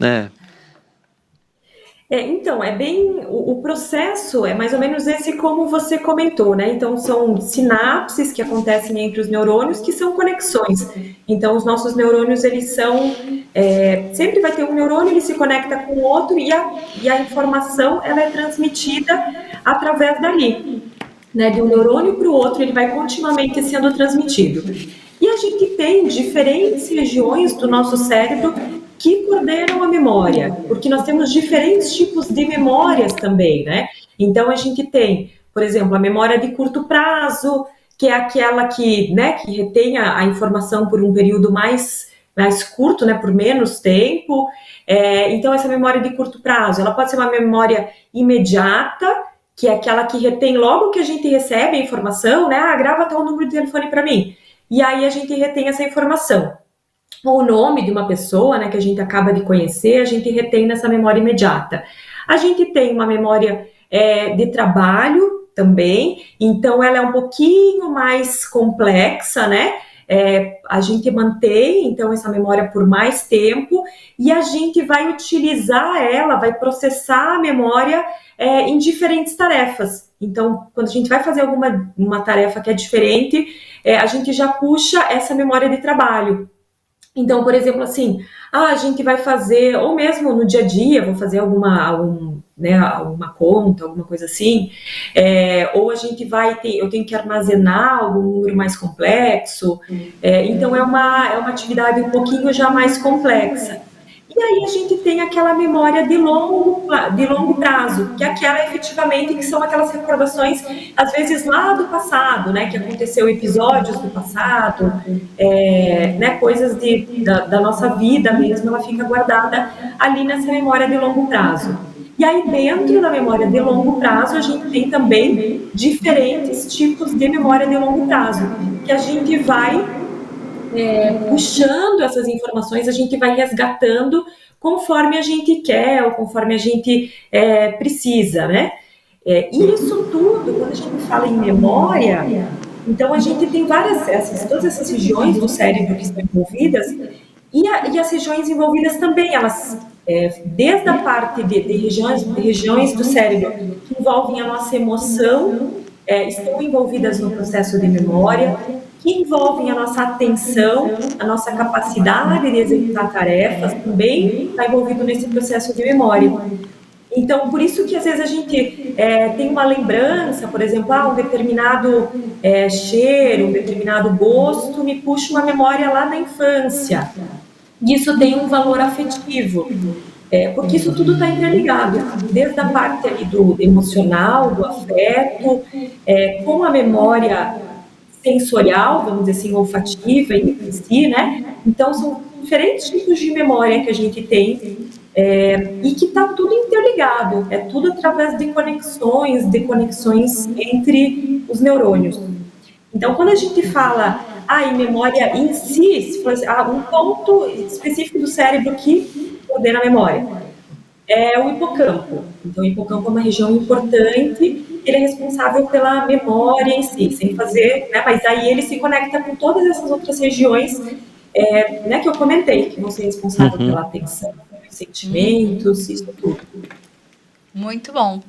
Então, é bem, o processo é mais ou menos esse como você comentou, né? Então, são sinapses que acontecem entre os neurônios, que são conexões. Então, os nossos neurônios, eles são, sempre vai ter um neurônio, ele se conecta com o outro e a informação, ela é transmitida através dali, né? De um neurônio para o outro, ele vai continuamente sendo transmitido. E a gente tem diferentes regiões do nosso cérebro que coordenam a memória, porque nós temos diferentes tipos de memórias também, né? Então, a gente tem, por exemplo, a memória de curto prazo, que é aquela que retém a informação por um período mais curto, né, por menos tempo. Então, essa memória de curto prazo, ela pode ser uma memória imediata, que é aquela que retém logo que a gente recebe a informação, né? Grava tal número de telefone para mim. E aí, a gente retém essa informação. O nome de uma pessoa, né, que a gente acaba de conhecer, a gente retém nessa memória imediata. A gente tem uma memória de trabalho também, então ela é um pouquinho mais complexa, né? A gente mantém, então, essa memória por mais tempo e a gente vai utilizar ela, vai processar a memória em diferentes tarefas. Então, quando a gente vai fazer uma tarefa que é diferente, a gente já puxa essa memória de trabalho. Então, por exemplo, assim, a gente vai fazer, ou mesmo no dia a dia, vou fazer alguma conta, alguma coisa assim, ou a gente eu tenho que armazenar algum número mais complexo, então é uma atividade um pouquinho já mais complexa. E aí a gente tem aquela memória de longo prazo, que é aquela efetivamente que são aquelas recordações, às vezes lá do passado, né, que aconteceu episódios do passado, né, coisas da nossa vida mesmo, ela fica guardada ali nessa memória de longo prazo. E aí dentro da memória de longo prazo, a gente tem também diferentes tipos de memória de longo prazo, que a gente vai puxando essas informações, a gente vai resgatando conforme a gente quer ou conforme a gente precisa, né? E isso tudo, quando a gente fala em memória, então a gente tem todas essas regiões do cérebro que estão envolvidas e as regiões envolvidas também, elas, desde a parte de regiões do cérebro que envolvem a nossa emoção, estão envolvidas no processo de memória, que envolvem a nossa atenção, a nossa capacidade de executar tarefas, também está envolvido nesse processo de memória. Então, por isso que às vezes a gente tem uma lembrança, por exemplo, um determinado cheiro, um determinado gosto, me puxa uma memória lá na infância. Isso tem um valor afetivo, porque isso tudo está interligado, desde a parte ali do emocional, do afeto, com a memória sensorial, vamos dizer assim, olfativa em si, né? Então, são diferentes tipos de memória que a gente tem e que está tudo interligado, é tudo através de conexões entre os neurônios. Então, quando a gente fala em memória em si, se fosse um ponto específico do cérebro que coordena a memória, é o hipocampo. Então, o hipocampo é uma região importante, ele é responsável pela memória em si, sem fazer, né, mas aí ele se conecta com todas essas outras regiões, né, que eu comentei, que vão ser responsáveis pela atenção, pelos sentimentos, isso tudo. Muito bom.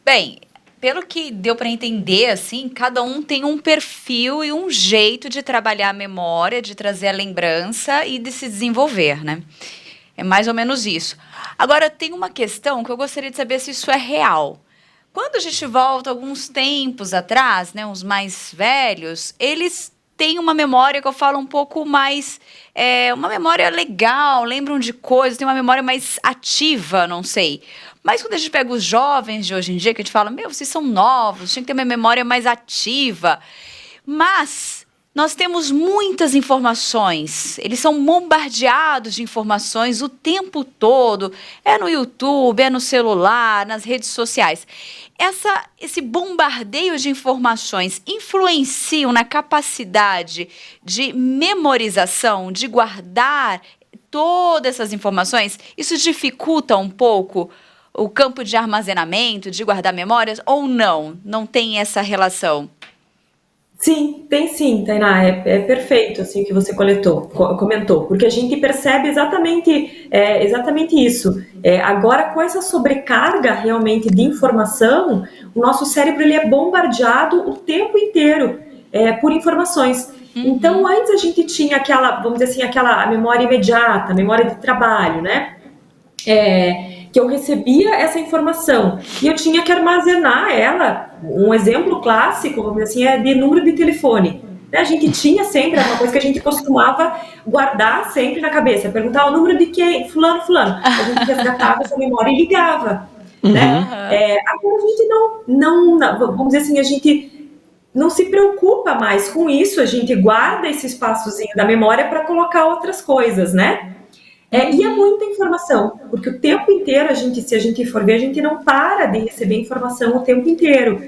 Bem, pelo que deu para entender, assim, cada um tem um perfil e um jeito de trabalhar a memória, de trazer a lembrança e de se desenvolver, né? É mais ou menos isso. Agora, tem uma questão que eu gostaria de saber se isso é real. Quando a gente volta alguns tempos atrás, né, os mais velhos, eles têm uma memória que eu falo um pouco mais... uma memória legal, lembram de coisas, tem uma memória mais ativa, não sei. Mas quando a gente pega os jovens de hoje em dia, que a gente fala, vocês são novos, tinha que ter uma memória mais ativa. Mas nós temos muitas informações, eles são bombardeados de informações o tempo todo, é no YouTube, é no celular, nas redes sociais. Esse bombardeio de informações influenciam na capacidade de memorização, de guardar todas essas informações? Isso dificulta um pouco o campo de armazenamento, de guardar memórias, ou não? Não tem essa relação? Sim, tem sim, Tainá, é perfeito assim, o que você comentou, porque a gente percebe exatamente isso. Agora, com essa sobrecarga realmente de informação, o nosso cérebro ele é bombardeado o tempo inteiro por informações. Então, antes a gente tinha vamos dizer assim, aquela memória imediata, a memória de trabalho, né? Que eu recebia essa informação e eu tinha que armazenar ela. Um exemplo clássico, vamos dizer assim, é de número de telefone. A gente tinha sempre, era uma coisa que a gente costumava guardar sempre na cabeça, perguntar o número de quem? Fulano. A gente resgatava essa memória e ligava. Né? Agora a gente não, vamos dizer assim, a gente não se preocupa mais com isso, a gente guarda esse espaçozinho da memória para colocar outras coisas, né? E é muita informação, porque o tempo inteiro, se a gente for ver, a gente não para de receber informação o tempo inteiro.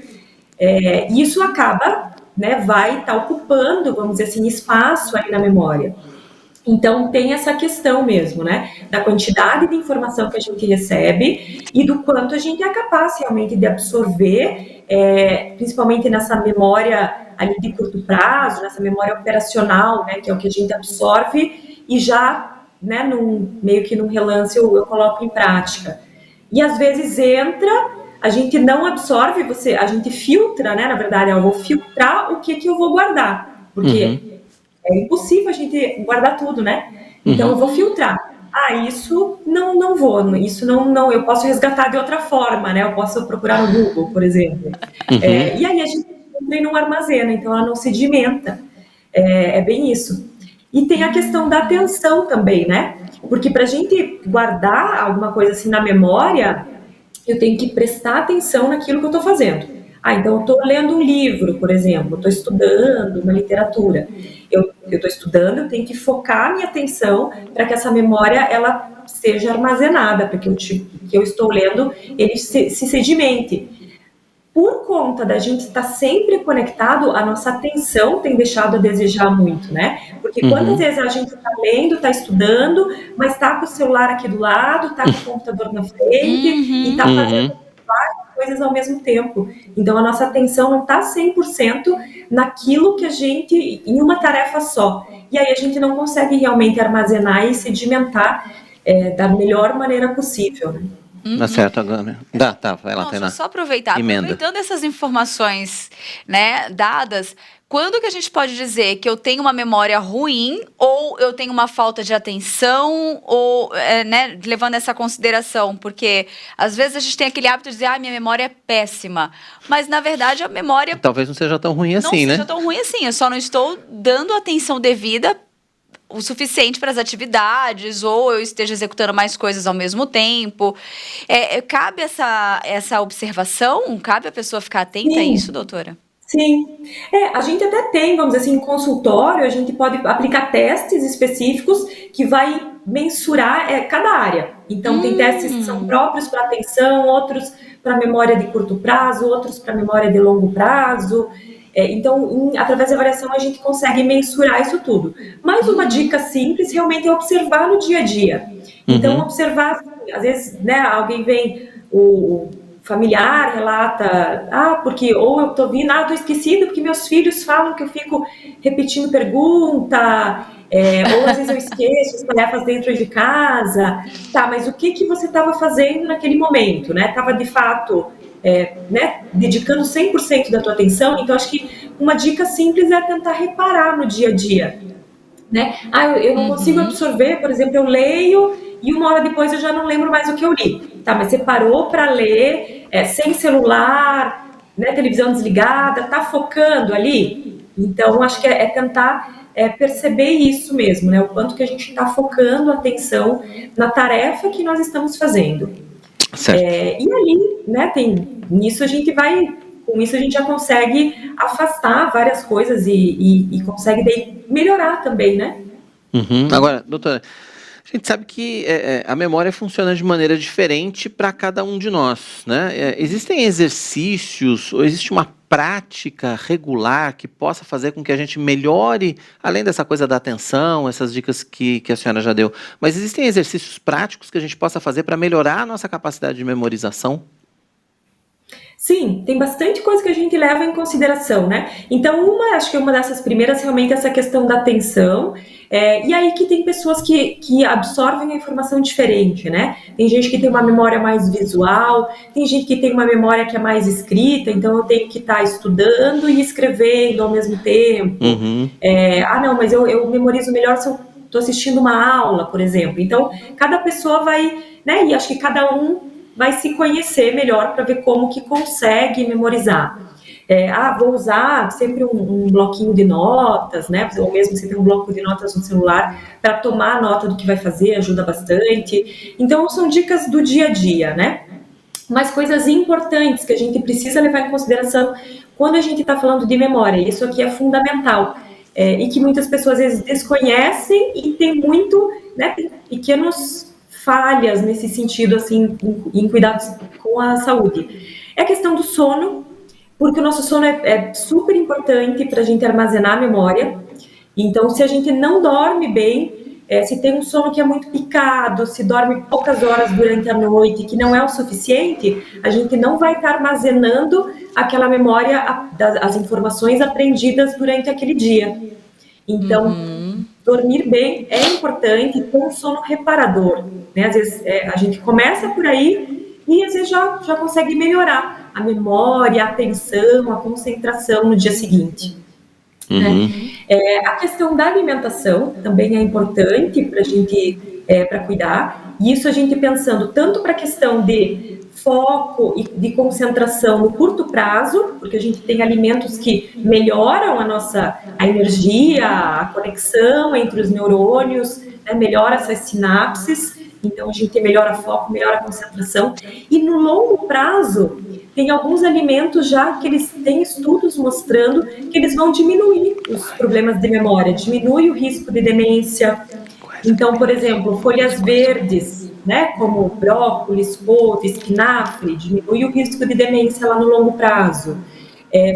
E isso acaba, né, vai estar ocupando, vamos dizer assim, espaço aí na memória. Então, tem essa questão mesmo, né, da quantidade de informação que a gente recebe e do quanto a gente é capaz realmente de absorver, principalmente nessa memória ali de curto prazo, nessa memória operacional, né, que é o que a gente absorve e já... né, meio que num relance eu coloco em prática. E às vezes a gente não absorve, a gente filtra, né, na verdade, eu vou filtrar o que eu vou guardar, porque é impossível a gente guardar tudo, né? Então eu vou filtrar. Isso não vou, isso não, eu posso resgatar de outra forma, né? Eu posso procurar no Google, por exemplo. E aí a gente não armazena, então ela não sedimenta. É bem isso. E tem a questão da atenção também, né? Porque para a gente guardar alguma coisa assim na memória, eu tenho que prestar atenção naquilo que eu estou fazendo. Então eu estou lendo um livro, por exemplo, estou estudando uma literatura. Eu estou estudando, eu tenho que focar a minha atenção para que essa memória ela seja armazenada, porque o que eu estou lendo, ele se sedimente. Por conta da gente estar sempre conectado, a nossa atenção tem deixado a desejar muito, né? Porque quantas vezes a gente está lendo, está estudando, mas está com o celular aqui do lado, está com o computador na frente e está fazendo várias coisas ao mesmo tempo. Então, a nossa atenção não está 100% naquilo que a gente... em uma tarefa só. E aí a gente não consegue realmente armazenar e sedimentar da melhor maneira possível, né? Tá certo, agora. Vai lá, Tainá. Só aproveitando essas informações, né, dadas, quando que a gente pode dizer que eu tenho uma memória ruim ou eu tenho uma falta de atenção, ou, né, levando essa consideração, porque às vezes a gente tem aquele hábito de dizer, minha memória é péssima, mas na verdade a memória... Talvez não seja tão ruim assim, né? Não seja tão ruim assim, eu só não estou dando atenção devida o suficiente para as atividades, ou eu esteja executando mais coisas ao mesmo tempo. Cabe essa observação? Cabe a pessoa ficar atenta a isso, doutora? Sim. A gente até tem, vamos dizer assim, em consultório, a gente pode aplicar testes específicos que vai mensurar cada área. Então, tem testes que são próprios para atenção, outros para memória de curto prazo, outros para memória de longo prazo. Então, através da avaliação, a gente consegue mensurar isso tudo. Mas uma dica simples realmente é observar no dia a dia. Então, observar, assim, às vezes, né, alguém vem, o familiar relata, porque ou eu tô vindo, tô esquecido porque meus filhos falam que eu fico repetindo pergunta, ou às vezes eu esqueço as tarefas dentro de casa, mas o que você estava fazendo naquele momento, né? Estava de fato, né, dedicando 100% da tua atenção. Então acho que uma dica simples é tentar reparar no dia a dia, né? Eu não consigo absorver, por exemplo, eu leio e uma hora depois eu já não lembro mais o que eu li. Mas você parou para ler, sem celular, né, televisão desligada, tá focando ali? Então, acho que é tentar perceber isso mesmo, né? O quanto que a gente está focando a atenção na tarefa que nós estamos fazendo. E aí, né, nisso a gente vai... Com isso a gente já consegue afastar várias coisas e consegue daí melhorar também, né? Agora, doutora, a gente sabe que a memória funciona de maneira diferente para cada um de nós, né? Existem exercícios ou existe uma prática regular que possa fazer com que a gente melhore, além dessa coisa da atenção, essas dicas que a senhora já deu, mas existem exercícios práticos que a gente possa fazer para melhorar a nossa capacidade de memorização? Sim, tem bastante coisa que a gente leva em consideração, né? Então, acho que uma dessas primeiras realmente é essa questão da atenção, e aí que tem pessoas que absorvem a informação diferente, né? Tem gente que tem uma memória mais visual, tem gente que tem uma memória que é mais escrita, então eu tenho que estar estudando e escrevendo ao mesmo tempo. Não, mas eu memorizo melhor se eu estou assistindo uma aula, por exemplo. Então, cada pessoa vai, né? E acho que cada um vai se conhecer melhor para ver como que consegue memorizar. Vou usar sempre um bloquinho de notas, né? Ou mesmo você tem um bloco de notas no celular para tomar nota do que vai fazer, ajuda bastante. Então, são dicas do dia a dia, né? Mas coisas importantes que a gente precisa levar em consideração quando a gente está falando de memória. Isso aqui é fundamental. E que muitas pessoas, às vezes, desconhecem e tem muito, né, pequenos falhas nesse sentido, assim, em cuidados com a saúde. É a questão do sono, porque o nosso sono é super importante para a gente armazenar a memória. Então, se a gente não dorme bem, se tem um sono que é muito picado, se dorme poucas horas durante a noite, que não é o suficiente, a gente não vai estar armazenando aquela memória, as informações aprendidas durante aquele dia. Então, dormir bem é importante, ter um sono reparador, né? Às vezes a gente começa por aí e às vezes já consegue melhorar a memória, a atenção, a concentração no dia seguinte. Né? A questão da alimentação também é importante para a gente para cuidar, e isso a gente pensando tanto para a questão de foco e de concentração no curto prazo, porque a gente tem alimentos que melhoram a energia, a conexão entre os neurônios, né, melhora essas sinapses, então a gente melhora foco, melhora a concentração, e no longo prazo tem alguns alimentos já que eles têm estudos mostrando que eles vão diminuir os problemas de memória, diminui o risco de demência. Então, por exemplo, folhas verdes, né, como brócolis, couve, espinafre, diminui o risco de demência lá no longo prazo.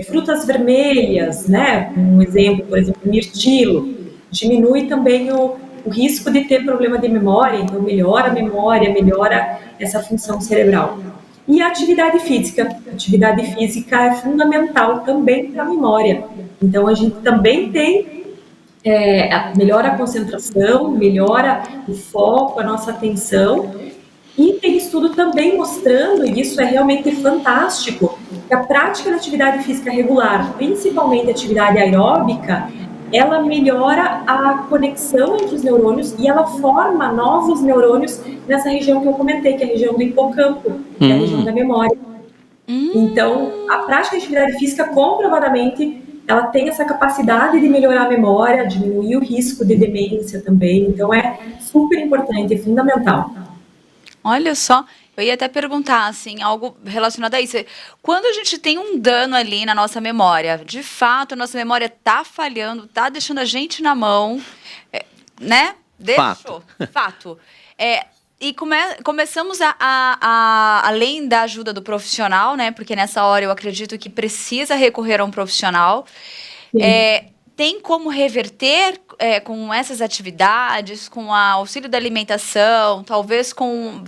Frutas vermelhas, né, um exemplo, por exemplo, mirtilo, diminui também o risco de ter problema de memória, então melhora a memória, melhora essa função cerebral. E a atividade física. A atividade física é fundamental também para a memória. Então, a gente também tem, melhora a concentração, melhora o foco, a nossa atenção. E tem estudo também mostrando, e isso é realmente fantástico, que a prática da atividade física regular, principalmente a atividade aeróbica, ela melhora a conexão entre os neurônios e ela forma novos neurônios nessa região que eu comentei, que é a região do hipocampo, que é a região da memória. Então, a prática de atividade física, comprovadamente, ela tem essa capacidade de melhorar a memória, diminuir o risco de demência também. Então, é super importante, é fundamental. Olha só, Eu ia até perguntar, assim, algo relacionado a isso. Quando a gente tem um dano ali na nossa memória, de fato, a nossa memória tá falhando, tá deixando a gente na mão, né? Deixou. Fato. E começamos além da ajuda do profissional, né? Porque nessa hora eu acredito que precisa recorrer a um profissional. Tem como reverter com essas atividades, com o auxílio da alimentação, talvez com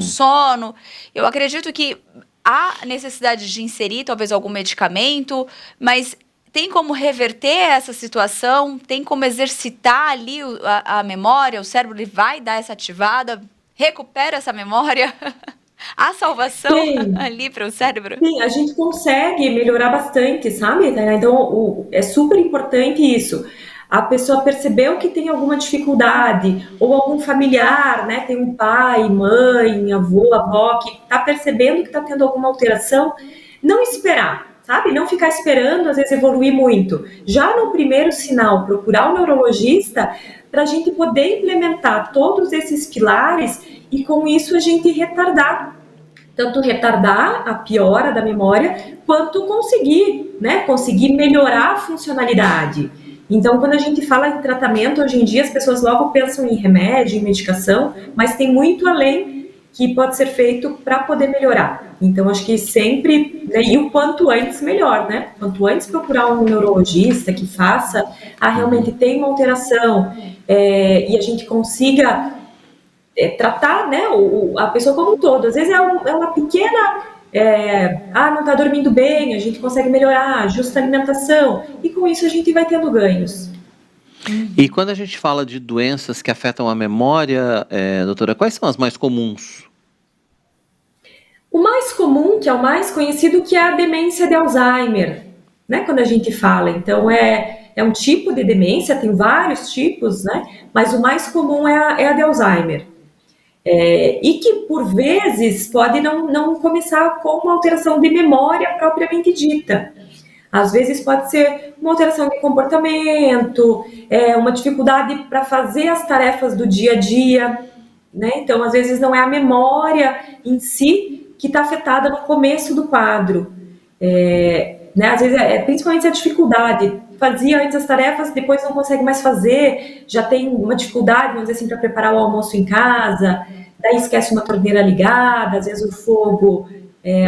sono. Eu acredito que há necessidade de inserir talvez algum medicamento, mas tem como reverter essa situação? Tem como exercitar ali a memória? O cérebro ele vai dar essa ativada, recupera essa memória? Há salvação ali para o cérebro? Sim, a gente consegue melhorar bastante, sabe? Então, é super importante isso. A pessoa percebeu que tem alguma dificuldade, ou algum familiar, né? Tem um pai, mãe, avô, avó, que está percebendo que está tendo alguma alteração, não esperar, sabe? Não ficar esperando, às vezes, evoluir muito. Já no primeiro sinal, procurar um neurologista para a gente poder implementar todos esses pilares e, com isso, a gente tanto retardar a piora da memória, quanto conseguir melhorar a funcionalidade. Então, quando a gente fala em tratamento, hoje em dia as pessoas logo pensam em remédio, em medicação, mas tem muito além que pode ser feito para poder melhorar. Então, acho que sempre, né, e o quanto antes, melhor, né? Quanto antes procurar um neurologista que faça, realmente tem uma alteração, e a gente consiga tratar, né, a pessoa como um todo. Às vezes é uma pequena, não está dormindo bem, a gente consegue melhorar, justa alimentação, e com isso a gente vai tendo ganhos. E quando a gente fala de doenças que afetam a memória, doutora, quais são as mais comuns? O mais comum, que é o mais conhecido, que é a demência de Alzheimer, né, quando a gente fala. Então, é um tipo de demência, tem vários tipos, né, mas o mais comum é a de Alzheimer. E que, por vezes, pode não começar com uma alteração de memória propriamente dita. Às vezes pode ser uma alteração de comportamento, uma dificuldade para fazer as tarefas do dia a dia, né? Então, às vezes não é a memória em si que está afetada no começo do quadro. Né? Às vezes principalmente a dificuldade. Fazia antes as tarefas, depois não consegue mais fazer, já tem uma dificuldade, vamos dizer assim, para preparar o almoço em casa, daí esquece uma torneira ligada, às vezes o fogo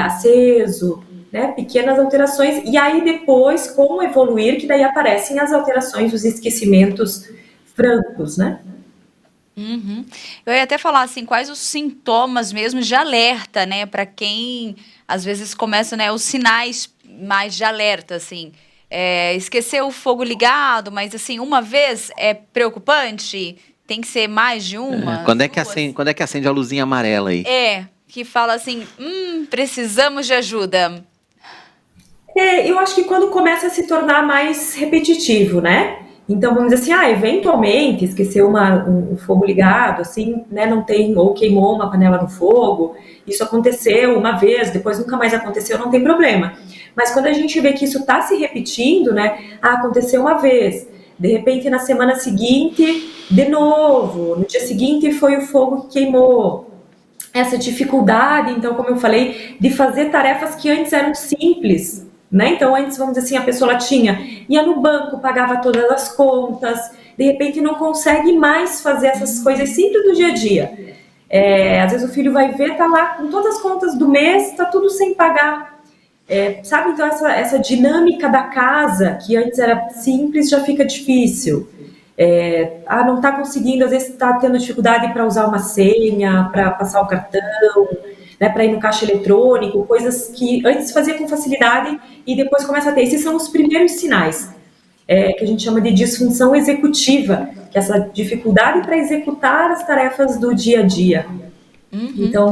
aceso, né? Pequenas alterações, e aí depois, com o evoluir, que daí aparecem as alterações, os esquecimentos francos, né? Uhum. Eu ia até falar assim, quais os sintomas mesmo de alerta, né, para quem às vezes começa, né, os sinais mais de alerta, assim, esquecer o fogo ligado, mas assim, uma vez é preocupante, tem que ser mais de uma. Quando é que acende a luzinha amarela aí? Que fala assim, precisamos de ajuda. Eu acho que quando começa a se tornar mais repetitivo, né? Então, vamos dizer assim, eventualmente esqueceu um fogo ligado, assim, né, não tem, ou queimou uma panela no fogo, isso aconteceu uma vez, depois nunca mais aconteceu, não tem problema. Mas quando a gente vê que isso está se repetindo, né, aconteceu uma vez, de repente na semana seguinte, de novo, no dia seguinte foi o fogo que queimou. Essa dificuldade, então, como eu falei, de fazer tarefas que antes eram simples, né? Então, antes, vamos dizer assim, a pessoa ia no banco, pagava todas as contas, de repente não consegue mais fazer essas coisas simples do dia a dia. Às vezes o filho vai ver, tá lá com todas as contas do mês, tá tudo sem pagar. Sabe, então essa dinâmica da casa, que antes era simples, já fica difícil. Não está conseguindo, às vezes está tendo dificuldade para usar uma senha, para passar o cartão, né, para ir no caixa eletrônico, coisas que antes fazia com facilidade e depois começa a ter. Esses são os primeiros sinais, que a gente chama de disfunção executiva, que é essa dificuldade para executar as tarefas do dia a dia. Uhum. Então,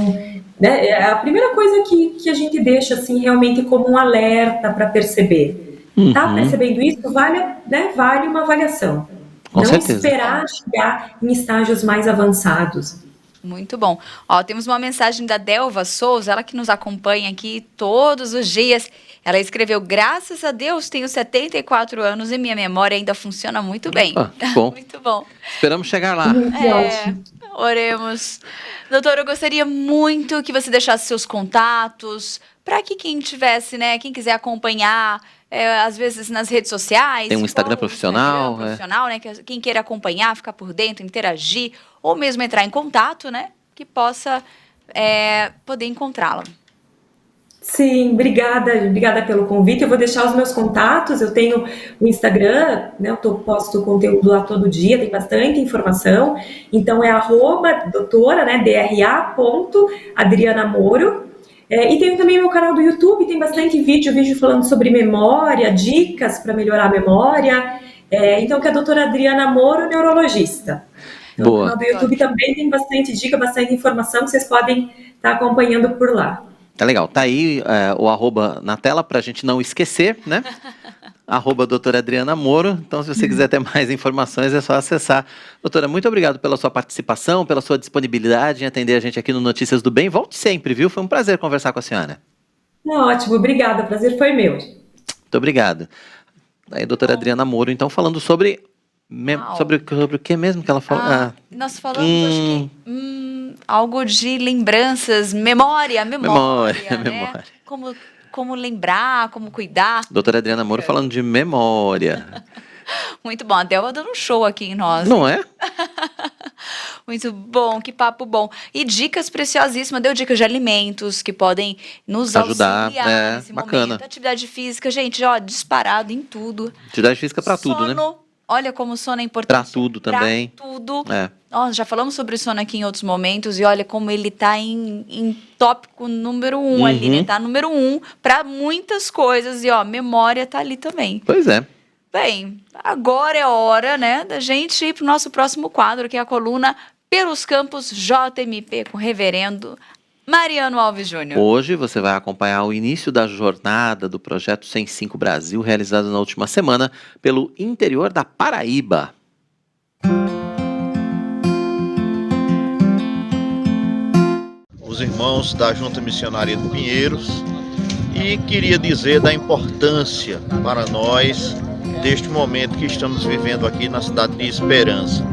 né, é a primeira coisa que a gente deixa assim, realmente como um alerta para perceber. Tá percebendo isso? Vale uma avaliação. Com não certeza. Esperar chegar em estágios mais avançados. Muito bom. Temos uma mensagem da Delva Souza, ela que nos acompanha aqui todos os dias. Ela escreveu, graças a Deus, tenho 74 anos e minha memória ainda funciona muito bem. Bom. Muito bom. Esperamos chegar lá. Ótimo. Oremos. Doutor, eu gostaria muito que você deixasse seus contatos para que quem tivesse, né, quem quiser acompanhar, às vezes nas redes sociais. Tem um Instagram profissional. Instagram profissional, né, que quem queira acompanhar, ficar por dentro, interagir, ou mesmo entrar em contato, né, que possa poder encontrá-la. Sim, obrigada pelo convite. Eu vou deixar os meus contatos. Eu tenho o Instagram, né? Eu posto conteúdo lá todo dia, tem bastante informação. Então é @doutora, né? DRA.AdrianaMoro. E tenho também meu canal do YouTube, tem bastante vídeo falando sobre memória, dicas para melhorar a memória. Então, que é a doutora Adriana Moro, neurologista. Então, Boa. O canal do YouTube também tem bastante dica, bastante informação que vocês podem estar acompanhando por lá. Tá legal. Tá aí o arroba na tela pra gente não esquecer, né? @doutora Adriana Moro. Então, se você quiser ter mais informações, é só acessar. Doutora, muito obrigado pela sua participação, pela sua disponibilidade em atender a gente aqui no Notícias do Bem. Volte sempre, viu? Foi um prazer conversar com a senhora. Ótimo, obrigada. O prazer foi meu. Muito obrigado. Aí, doutora Adriana Moro, então, falando sobre o que mesmo que ela falou? Nós falamos, acho que algo de lembranças, memória, né? Memória. Como lembrar, como cuidar. Doutora Adriana Moro falando de memória. Muito bom, a Delva dando um show aqui em nós. Não é? Muito bom, que papo bom. E dicas preciosíssimas, deu dicas de alimentos que podem nos ajudar, auxiliar nesse bacana. momento. Atividade física, gente, disparado em tudo. Atividade física pra tudo, né? Olha como o sono é importante. Pra tudo também. Pra tudo. É. Já falamos sobre o sono aqui em outros momentos e olha como ele tá em tópico número 1 ali, né? Tá número 1 para muitas coisas e memória tá ali também. Pois é. Bem, agora é hora, né, da gente ir pro nosso próximo quadro, que é a coluna Pelos Campos JMP com o reverendo Mariano Alves Júnior. Hoje você vai acompanhar o início da jornada do projeto 105 Brasil, realizado na última semana pelo interior da Paraíba. Os irmãos da Junta Missionária de Pinheiros, e queria dizer da importância para nós deste momento que estamos vivendo aqui na cidade de Esperança.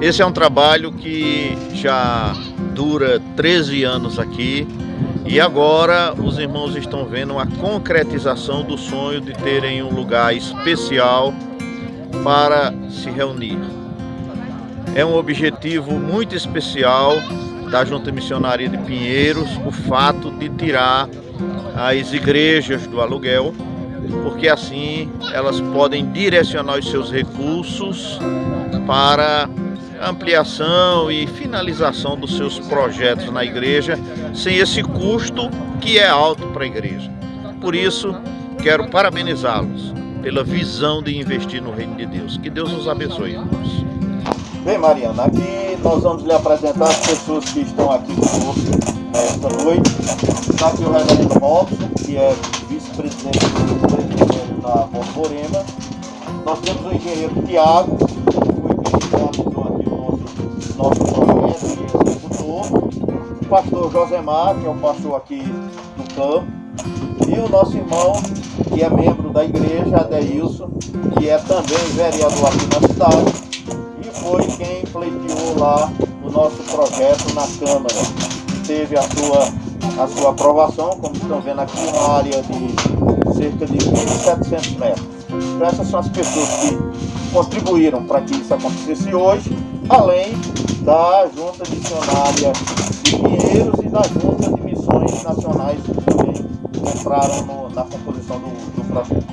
Esse é um trabalho que já dura 13 anos aqui e agora os irmãos estão vendo a concretização do sonho de terem um lugar especial para se reunir. É um objetivo muito especial da Junta Missionária de Pinheiros o fato de tirar as igrejas do aluguel, porque assim elas podem direcionar os seus recursos para ampliação e finalização dos seus projetos na igreja, sem esse custo que é alto para a igreja. Por isso, quero parabenizá-los pela visão de investir no reino de Deus. Que Deus os abençoe, irmãos. Bem, Mariana, aqui nós vamos lhe apresentar as pessoas que estão aqui conosco nesta noite. Está aqui o reverendo Robson, que é vice-presidente do presbitério da Borborema. Nós temos o engenheiro Tiago, que foi quem realizou aqui o nosso projeto e executor. O pastor Josemar, que é o pastor aqui do campo. E o nosso irmão, que é membro da igreja, Adeilson, que é também vereador aqui na cidade. E foi quem pleiteou lá o nosso projeto na Câmara. Teve a sua aprovação, como estão vendo aqui, uma área de cerca de 1.700 metros. Então essas são as pessoas que contribuíram para que isso acontecesse hoje, além da Junta Missionária de Pinheiros e da Junta de Missões Nacionais que também entraram na composição do projeto.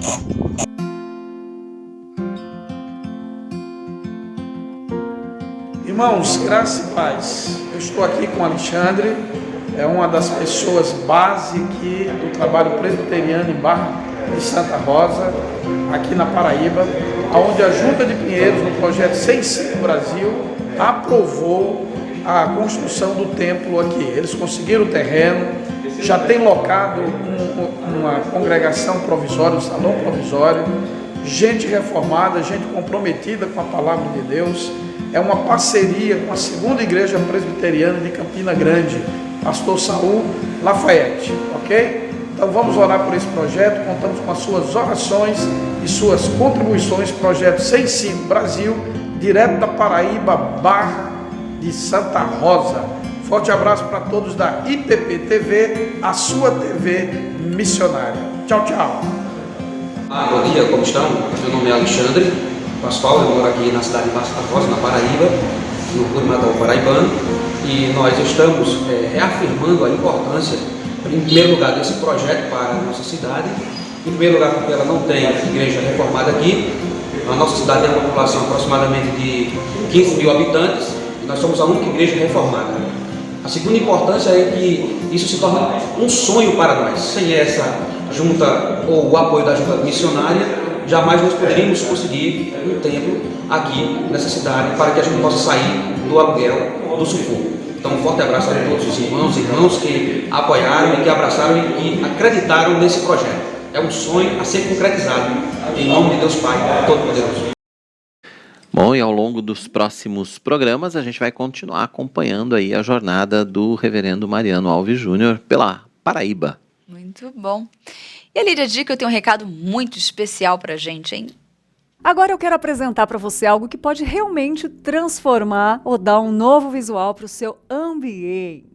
Irmãos, graça e paz. Eu estou aqui com o Alexandre, é uma das pessoas base aqui do trabalho presbiteriano em Barra de Santa Rosa, aqui na Paraíba, onde a Junta de Pinheiros, no projeto 105 Brasil, aprovou a construção do templo aqui. Eles conseguiram o terreno, já tem locado uma congregação provisória, um salão provisório, gente reformada, gente comprometida com a palavra de Deus. É uma parceria com a segunda igreja presbiteriana de Campina Grande, pastor Saul Lafayette, ok? Então vamos orar por esse projeto, contamos com as suas orações e suas contribuições, projeto 105 Brasil, direto da Paraíba, Barra de Santa Rosa. Forte abraço para todos da IPP-TV, a sua TV missionária. Tchau, tchau. Bom dia, como estão? Meu nome é Alexandre Pascoal, eu moro aqui na cidade de Santa Rosa, na Paraíba, no Curimataú paraibano, e nós estamos reafirmando a importância, em primeiro lugar, desse projeto para a nossa cidade. Em primeiro lugar, porque ela não tem igreja reformada aqui. A nossa cidade tem uma população aproximadamente de 15 mil habitantes, e nós somos a única igreja reformada. A segunda importância é que isso se torna um sonho para nós. Sem essa junta ou o apoio da junta missionária, jamais nós poderíamos conseguir um templo aqui nessa cidade para que a gente possa sair do aluguel, do sufoco. Então, um forte abraço a todos os irmãos que apoiaram e que abraçaram e que acreditaram nesse projeto. É um sonho a ser concretizado, em nome de Deus Pai Todo-Poderoso. Bom, e ao longo dos próximos programas, a gente vai continuar acompanhando aí a jornada do reverendo Mariano Alves Júnior pela Paraíba. Muito bom. E a Lídia Dica, eu tenho um recado muito especial pra gente, hein? Agora eu quero apresentar para você algo que pode realmente transformar ou dar um novo visual para o seu ambiente.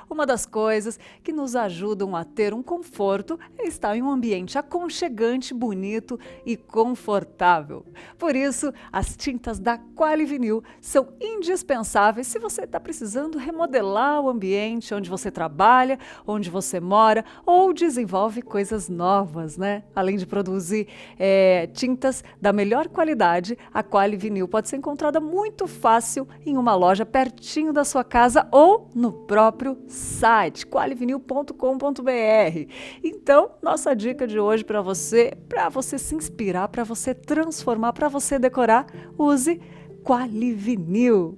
Uma das coisas que nos ajudam a ter um conforto é estar em um ambiente aconchegante, bonito e confortável. Por isso, as tintas da Qualivinil são indispensáveis se você está precisando remodelar o ambiente onde você trabalha, onde você mora ou desenvolve coisas novas, né? Além de produzir tintas da melhor qualidade, a Qualivinil pode ser encontrada muito fácil em uma loja pertinho da sua casa ou no próprio site qualivinil.com.br. Então, nossa dica de hoje para você se inspirar, para você transformar, para você decorar, use Qualivinil.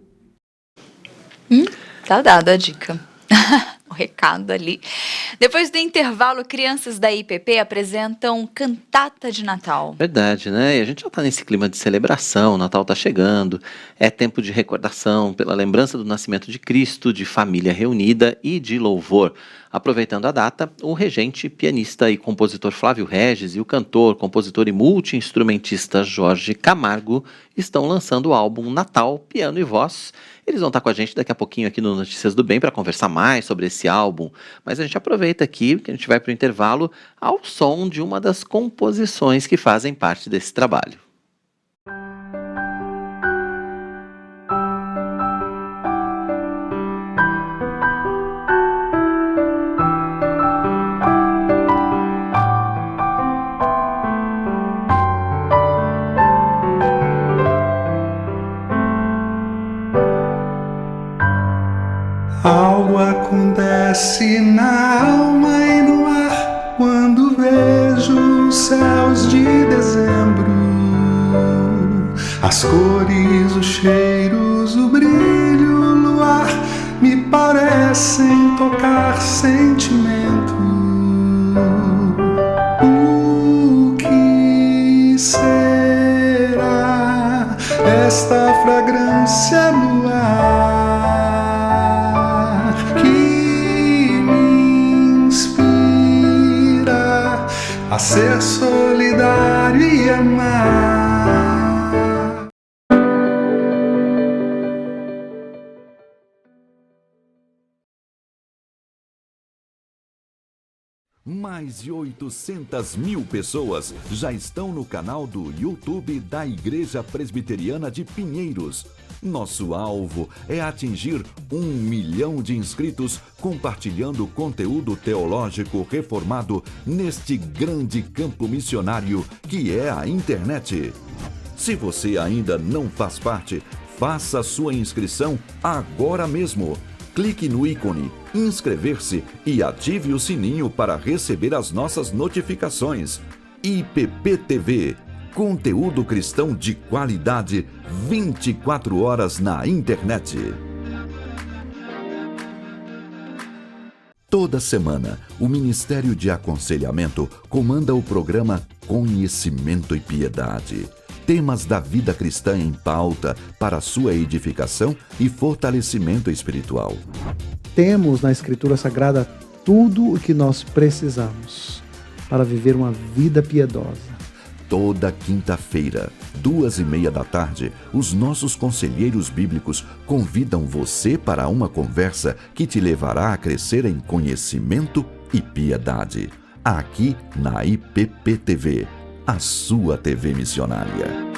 Tá dada a dica. O recado ali. Depois do intervalo, crianças da IPP apresentam Cantata de Natal. Verdade, né? E a gente já está nesse clima de celebração, o Natal está chegando, é tempo de recordação pela lembrança do nascimento de Cristo, de família reunida e de louvor. Aproveitando a data, o regente, pianista e compositor Flávio Regis e o cantor, compositor e multi-instrumentista Jorge Camargo estão lançando o álbum Natal, Piano e Voz. Eles vão estar com a gente daqui a pouquinho aqui no Notícias do Bem para conversar mais sobre esse álbum, mas a gente aproveita aqui, que a gente vai para o intervalo, ao som de uma das composições que fazem parte desse trabalho. Algo acontece na alma e no ar quando vejo os céus de dezembro. As cores, os cheiros, o brilho, o luar me parecem tocar sentimento. O que será esta fragrância no ar? A ser solidário e amar. Mais de 800 mil pessoas já estão no canal do YouTube da Igreja Presbiteriana de Pinheiros. Nosso alvo é atingir 1 milhão de inscritos compartilhando conteúdo teológico reformado neste grande campo missionário que é a internet. Se você ainda não faz parte, faça sua inscrição agora mesmo. Clique no ícone inscrever-se e ative o sininho para receber as nossas notificações. IPP-TV, conteúdo cristão de qualidade 24 horas na internet. Toda semana, o Ministério de Aconselhamento comanda o programa Conhecimento e Piedade. Temas da vida cristã em pauta para sua edificação e fortalecimento espiritual. Temos na Escritura Sagrada tudo o que nós precisamos para viver uma vida piedosa. Toda quinta-feira, 2h30 da tarde, os nossos conselheiros bíblicos convidam você para uma conversa que te levará a crescer em conhecimento e piedade. Aqui na IPP-TV, a sua TV missionária.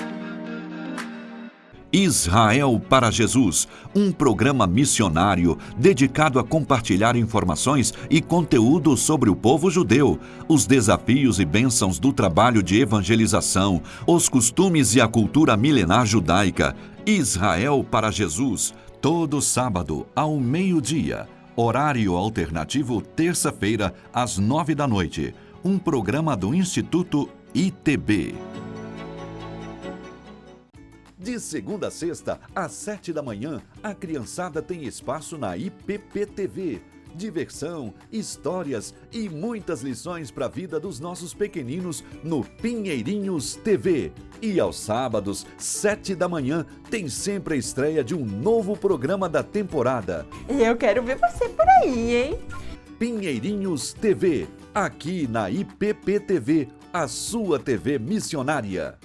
Israel para Jesus, um programa missionário dedicado a compartilhar informações e conteúdo sobre o povo judeu, os desafios e bênçãos do trabalho de evangelização, os costumes e a cultura milenar judaica. Israel para Jesus, todo sábado ao meio-dia, horário alternativo terça-feira às 9 da noite, um programa do Instituto ITB. De segunda a sexta, às 7 da manhã, a criançada tem espaço na IPP-TV. Diversão, histórias e muitas lições para a vida dos nossos pequeninos no Pinheirinhos TV. E aos sábados, 7 da manhã, tem sempre a estreia de um novo programa da temporada. E eu quero ver você por aí, hein? Pinheirinhos TV, aqui na IPP-TV, a sua TV missionária.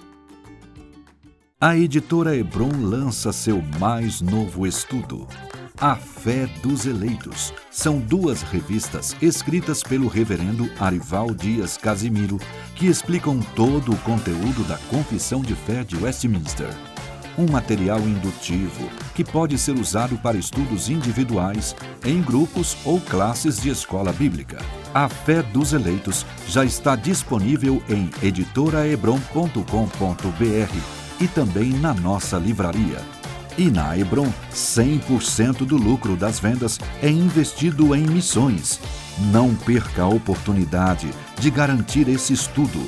A editora Hebron lança seu mais novo estudo, A Fé dos Eleitos. São 2 revistas escritas pelo reverendo Arival Dias Casimiro, que explicam todo o conteúdo da Confissão de Fé de Westminster. Um material indutivo que pode ser usado para estudos individuais, em grupos ou classes de escola bíblica. A Fé dos Eleitos já está disponível em editoraebron.com.br e também na nossa livraria. E na Hebron, 100% do lucro das vendas é investido em missões. Não perca a oportunidade de garantir esse estudo.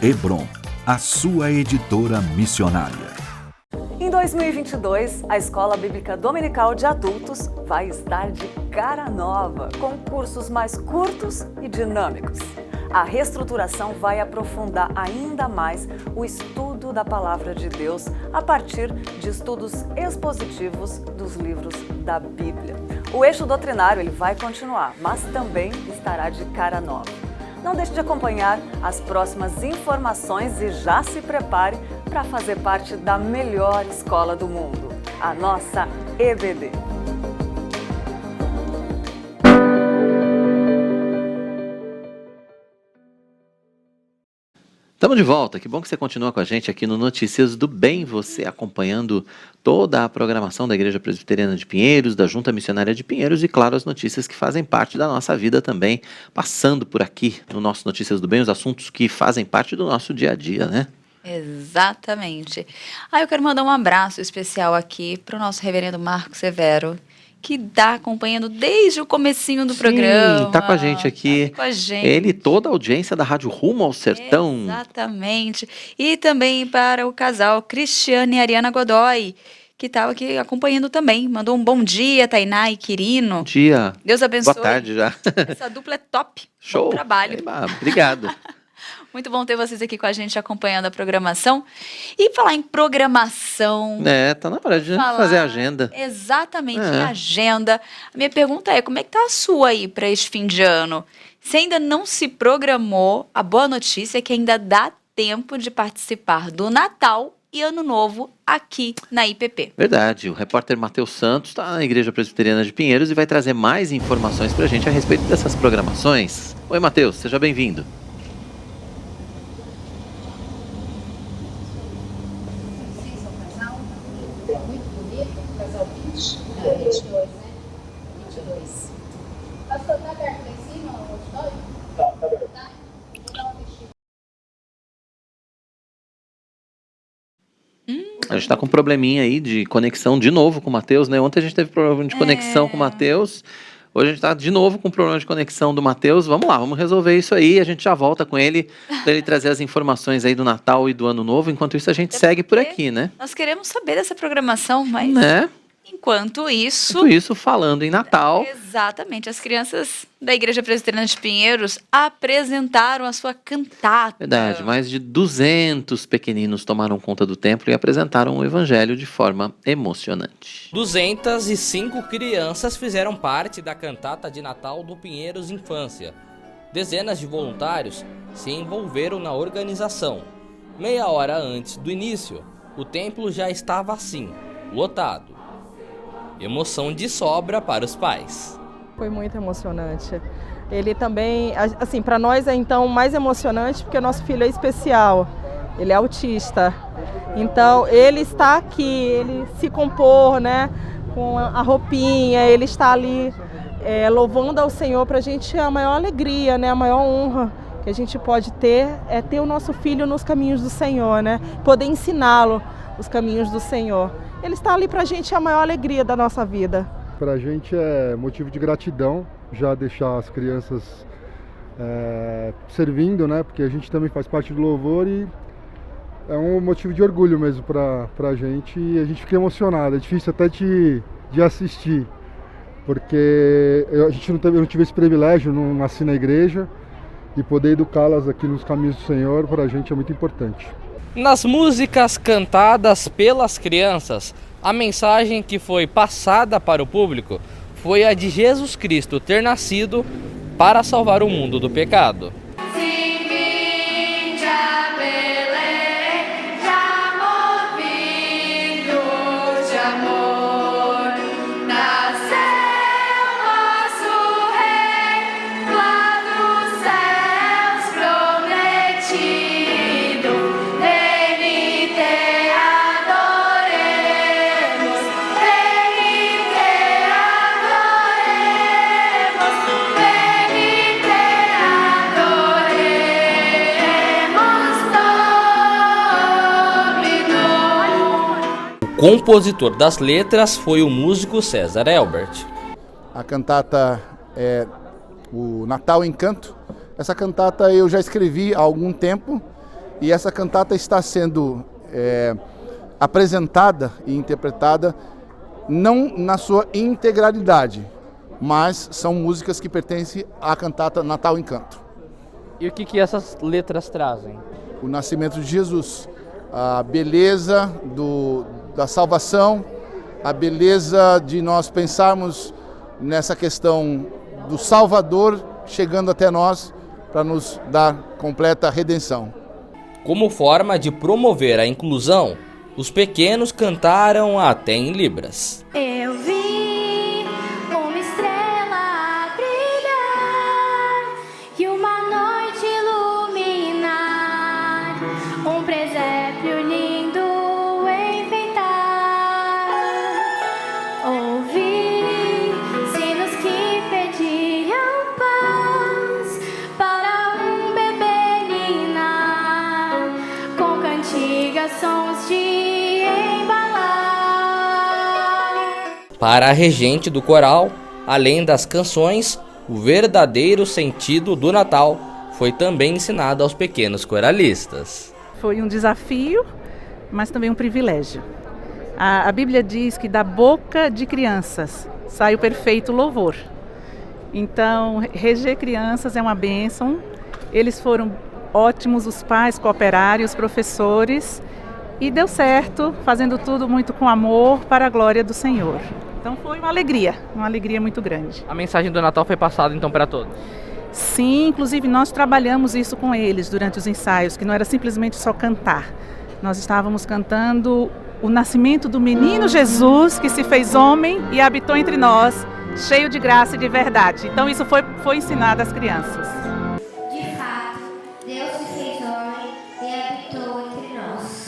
Hebron, a sua editora missionária. Em 2022, a Escola Bíblica Dominical de Adultos vai estar de cara nova, com cursos mais curtos e dinâmicos. A reestruturação vai aprofundar ainda mais o estudo da Palavra de Deus a partir de estudos expositivos dos livros da Bíblia. O eixo doutrinário ele vai continuar, mas também estará de cara nova. Não deixe de acompanhar as próximas informações e já se prepare para fazer parte da melhor escola do mundo, a nossa EBD. Estamos de volta, que bom que você continua com a gente aqui no Notícias do Bem, você acompanhando toda a programação da Igreja Presbiteriana de Pinheiros, da Junta Missionária de Pinheiros e, claro, as notícias que fazem parte da nossa vida também, passando por aqui no nosso Notícias do Bem, os assuntos que fazem parte do nosso dia a dia, né? Exatamente. Eu quero mandar um abraço especial aqui para o nosso reverendo Marco Severo, que está acompanhando desde o comecinho do programa. Está com a gente aqui. Tá com a gente. Ele e toda a audiência da Rádio Rumo ao Sertão. Exatamente. E também para o casal Cristiane e Ariana Godoy, que estava aqui acompanhando também. Mandou um bom dia, Tainá e Quirino. Bom dia. Deus abençoe. Boa tarde já. Essa dupla é top. Show. Bom trabalho. Obrigado. Muito bom ter vocês aqui com a gente acompanhando a programação. E falar em programação... Tá na hora de fazer a agenda. Exatamente, em agenda. A minha pergunta é, como é que tá a sua aí para este fim de ano? Se ainda não se programou, a boa notícia é que ainda dá tempo de participar do Natal e Ano Novo aqui na IPP. Verdade, o repórter Matheus Santos está na Igreja Presbiteriana de Pinheiros e vai trazer mais informações para a gente a respeito dessas programações. Oi, Matheus, seja bem-vindo. Pastor, tá aberto lá em cima o auditório? Tá aberto. Tá? A gente está com um probleminha aí de conexão de novo com o Matheus, né? Ontem a gente teve problema de conexão com o Matheus. Hoje a gente está de novo com um problema de conexão do Matheus. Vamos lá, vamos resolver isso aí. A gente já volta com ele para ele trazer as informações aí do Natal e do Ano Novo. Enquanto isso, a gente segue por aqui, né? Nós queremos saber dessa programação, mas... Né? Enquanto isso... falando em Natal... Exatamente. As crianças da Igreja Presbiteriana de Pinheiros apresentaram a sua cantata. Verdade. Mais de 200 pequeninos tomaram conta do templo e apresentaram o Evangelho de forma emocionante. 205 crianças fizeram parte da cantata de Natal do Pinheiros Infância. Dezenas de voluntários se envolveram na organização. Meia hora antes do início, o templo já estava assim, lotado. Emoção de sobra para os pais. Foi muito emocionante. Ele também, assim, para nós é então mais emocionante porque o nosso filho é especial. Ele é autista. Então, ele está aqui, ele se compor, né, com a roupinha, ele está ali louvando ao Senhor. Para a gente é a maior alegria, né, a maior honra que a gente pode ter é ter o nosso filho nos caminhos do Senhor, né, poder ensiná-lo os caminhos do Senhor. Ele está ali para a gente, é a maior alegria da nossa vida. Para a gente é motivo de gratidão já deixar as crianças servindo, né, porque a gente também faz parte do louvor e é um motivo de orgulho mesmo para a gente e a gente fica emocionado. É difícil até de assistir, porque eu não tive esse privilégio, não nasci na igreja, e poder educá-las aqui nos caminhos do Senhor para a gente é muito importante. Nas músicas cantadas pelas crianças, a mensagem que foi passada para o público foi a de Jesus Cristo ter nascido para salvar o mundo do pecado. O compositor das letras foi o músico César Elbert. A cantata é o Natal em Canto. Essa cantata eu já escrevi há algum tempo e essa cantata está sendo apresentada e interpretada não na sua integralidade, mas são músicas que pertencem à cantata Natal em Canto. E o que essas letras trazem? O nascimento de Jesus, a beleza da salvação, a beleza de nós pensarmos nessa questão do Salvador chegando até nós para nos dar completa redenção. Como forma de promover a inclusão, os pequenos cantaram até em Libras. Eu vi uma estrela brilhar e uma noite iluminar, um presépio lindo enfeitar. Ouvi sinos que pediam paz para um bebê ninar, com cantigas, sons de Para a regente do coral, além das canções, o verdadeiro sentido do Natal foi também ensinado aos pequenos coralistas. Foi um desafio, mas também um privilégio. A Bíblia diz que da boca de crianças sai o perfeito louvor. Então, reger crianças é uma bênção. Eles foram ótimos, os pais cooperaram, os professores, e deu certo, fazendo tudo muito com amor para a glória do Senhor. Então foi uma alegria muito grande. A mensagem do Natal foi passada então para todos? Sim, inclusive nós trabalhamos isso com eles durante os ensaios, que não era simplesmente só cantar. Nós estávamos cantando o nascimento do menino Jesus, que se fez homem e habitou entre nós, cheio de graça e de verdade. Então isso foi ensinado às crianças. De fato, Deus se fez homem e habitou entre nós.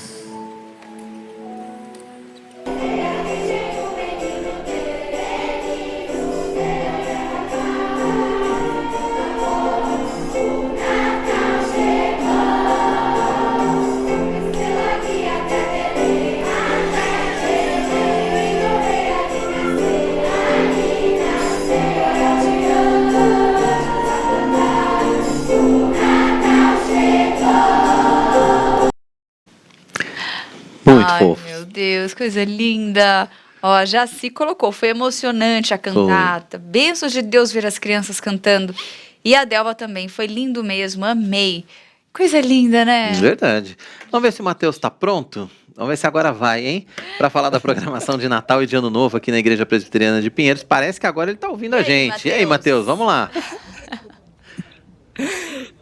Muito fofo. Meu Deus, coisa linda. Ó, já se colocou, foi emocionante a cantata. Bênçãos de Deus ver as crianças cantando. E a Delva também, foi lindo mesmo, amei. Coisa linda, né? Verdade. Vamos ver se o Matheus está pronto? Vamos ver se agora vai, hein? Para falar da programação de Natal e de Ano Novo aqui na Igreja Presbiteriana de Pinheiros. Parece que agora ele está ouvindo a gente. E aí, Matheus, vamos lá.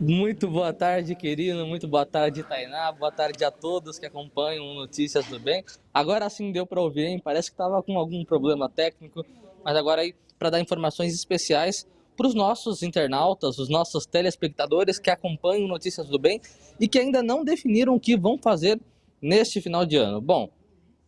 Muito boa tarde, querido. Muito boa tarde, Tainá. Boa tarde a todos que acompanham Notícias do Bem. Agora sim deu para ouvir, hein? Parece que estava com algum problema técnico, mas agora aí para dar informações especiais para os nossos internautas, os nossos telespectadores que acompanham Notícias do Bem e que ainda não definiram o que vão fazer neste final de ano. Bom,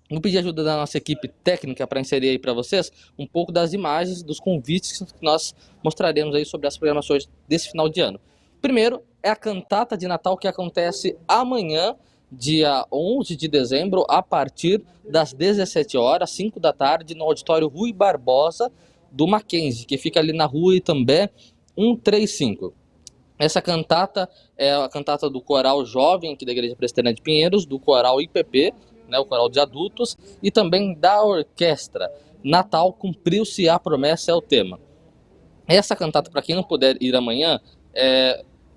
vou pedir ajuda da nossa equipe técnica para inserir aí para vocês um pouco das imagens, dos convites que nós mostraremos aí sobre as programações desse final de ano. Primeiro é a cantata de Natal que acontece amanhã, dia 11 de dezembro, a partir das 17 horas, 5 da tarde, no auditório Rui Barbosa do Mackenzie, que fica ali na rua Itambé 135. Essa cantata é a cantata do coral jovem aqui da Igreja Presbiteriana de Pinheiros, do coral IPP, né, o coral de adultos, e também da orquestra. Natal, cumpriu-se a promessa é o tema. Essa cantata, para quem não puder ir amanhã,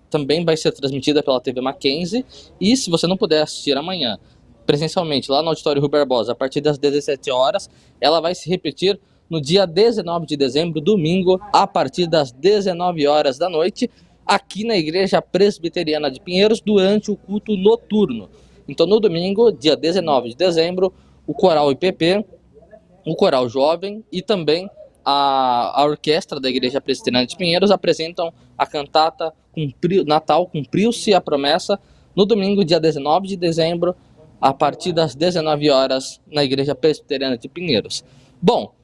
também vai ser transmitida pela TV Mackenzie, e se você não puder assistir amanhã, presencialmente, lá no auditório Rui Barbosa, a partir das 17 horas, ela vai se repetir no dia 19 de dezembro, domingo, a partir das 19 horas da noite, aqui na Igreja Presbiteriana de Pinheiros, durante o culto noturno. Então, no domingo, dia 19 de dezembro, o coral IPP, o coral jovem e também a orquestra da Igreja Presbiteriana de Pinheiros apresentam a cantata Natal, cumpriu-se a promessa, no domingo, dia 19 de dezembro, a partir das 19 horas, na Igreja Presbiteriana de Pinheiros. Bom,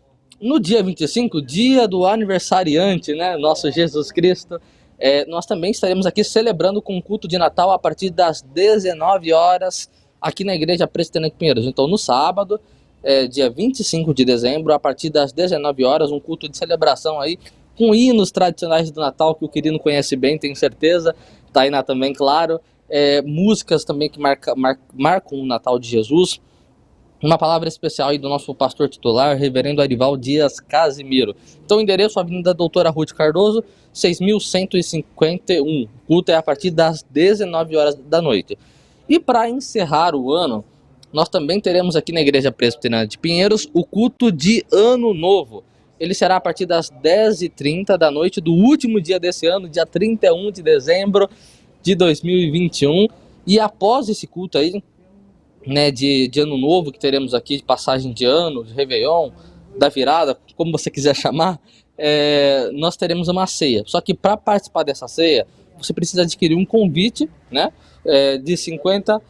no dia 25, dia do aniversariante, né, nosso Jesus Cristo, nós também estaremos aqui celebrando com o culto de Natal a partir das 19 horas, aqui na Igreja Presbiteriana de Pinheiros. Então, no sábado, dia 25 de dezembro, a partir das 19 horas, um culto de celebração aí, com hinos tradicionais do Natal, que o querido conhece bem, tenho certeza. Tainá também, claro. Músicas também que marcam o Natal de Jesus. Uma palavra especial aí do nosso pastor titular, reverendo Arival Dias Casimiro. Então, o endereço, Avenida Doutora Ruth Cardoso, 6.151. O culto é a partir das 19 horas da noite. E para encerrar o ano, nós também teremos aqui na Igreja Presbiteriana de Pinheiros o culto de Ano Novo. Ele será a partir das 10h30 da noite do último dia desse ano, dia 31 de dezembro de 2021. E após esse culto aí, né, de Ano Novo, que teremos aqui, de passagem de ano, de Réveillon, da virada, como você quiser chamar, nós teremos uma ceia. Só que para participar dessa ceia, você precisa adquirir um convite, né, de R$50.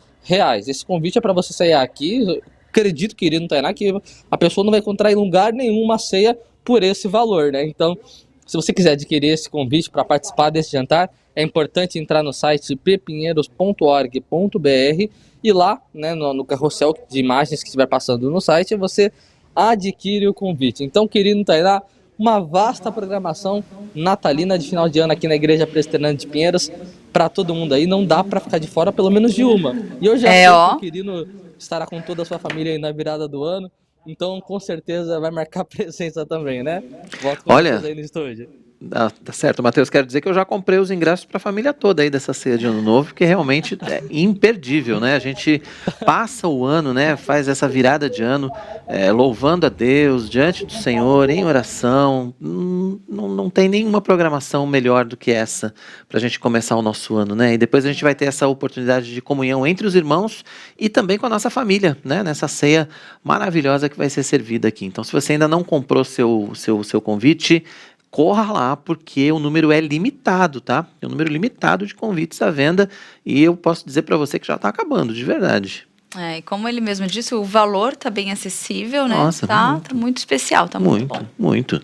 Esse convite é para você sair aqui. Acredito, querido Tainá, que a pessoa não vai encontrar em lugar nenhum uma ceia por esse valor, né? Então, se você quiser adquirir esse convite para participar desse jantar, é importante entrar no site ppinheiros.org.br e lá, né, no carrossel de imagens que estiver passando no site, você adquire o convite. Então, querido Tainá, uma vasta programação natalina de final de ano aqui na Igreja Presbiteriana de Pinheiros para todo mundo aí. Não dá para ficar de fora pelo menos de uma. E eu já sei que o querido estará com toda a sua família aí na virada do ano, então com certeza vai marcar presença também, né? Volto com vocês aí no estúdio. Tá certo, Matheus, quero dizer que eu já comprei os ingressos para a família toda aí dessa ceia de Ano Novo, que realmente é imperdível, né? A gente passa o ano, né? Faz essa virada de ano, louvando a Deus, diante do Senhor, em oração. Não tem nenhuma programação melhor do que essa para a gente começar o nosso ano, né? E depois a gente vai ter essa oportunidade de comunhão entre os irmãos e também com a nossa família, né? Nessa ceia maravilhosa que vai ser servida aqui. Então, se você ainda não comprou seu convite, corra lá, porque o número é limitado, tá? Tem um número limitado de convites à venda e eu posso dizer para você que já está acabando, de verdade. E como ele mesmo disse, o valor tá bem acessível, né? Nossa, tá muito especial, tá muito bom. Muito.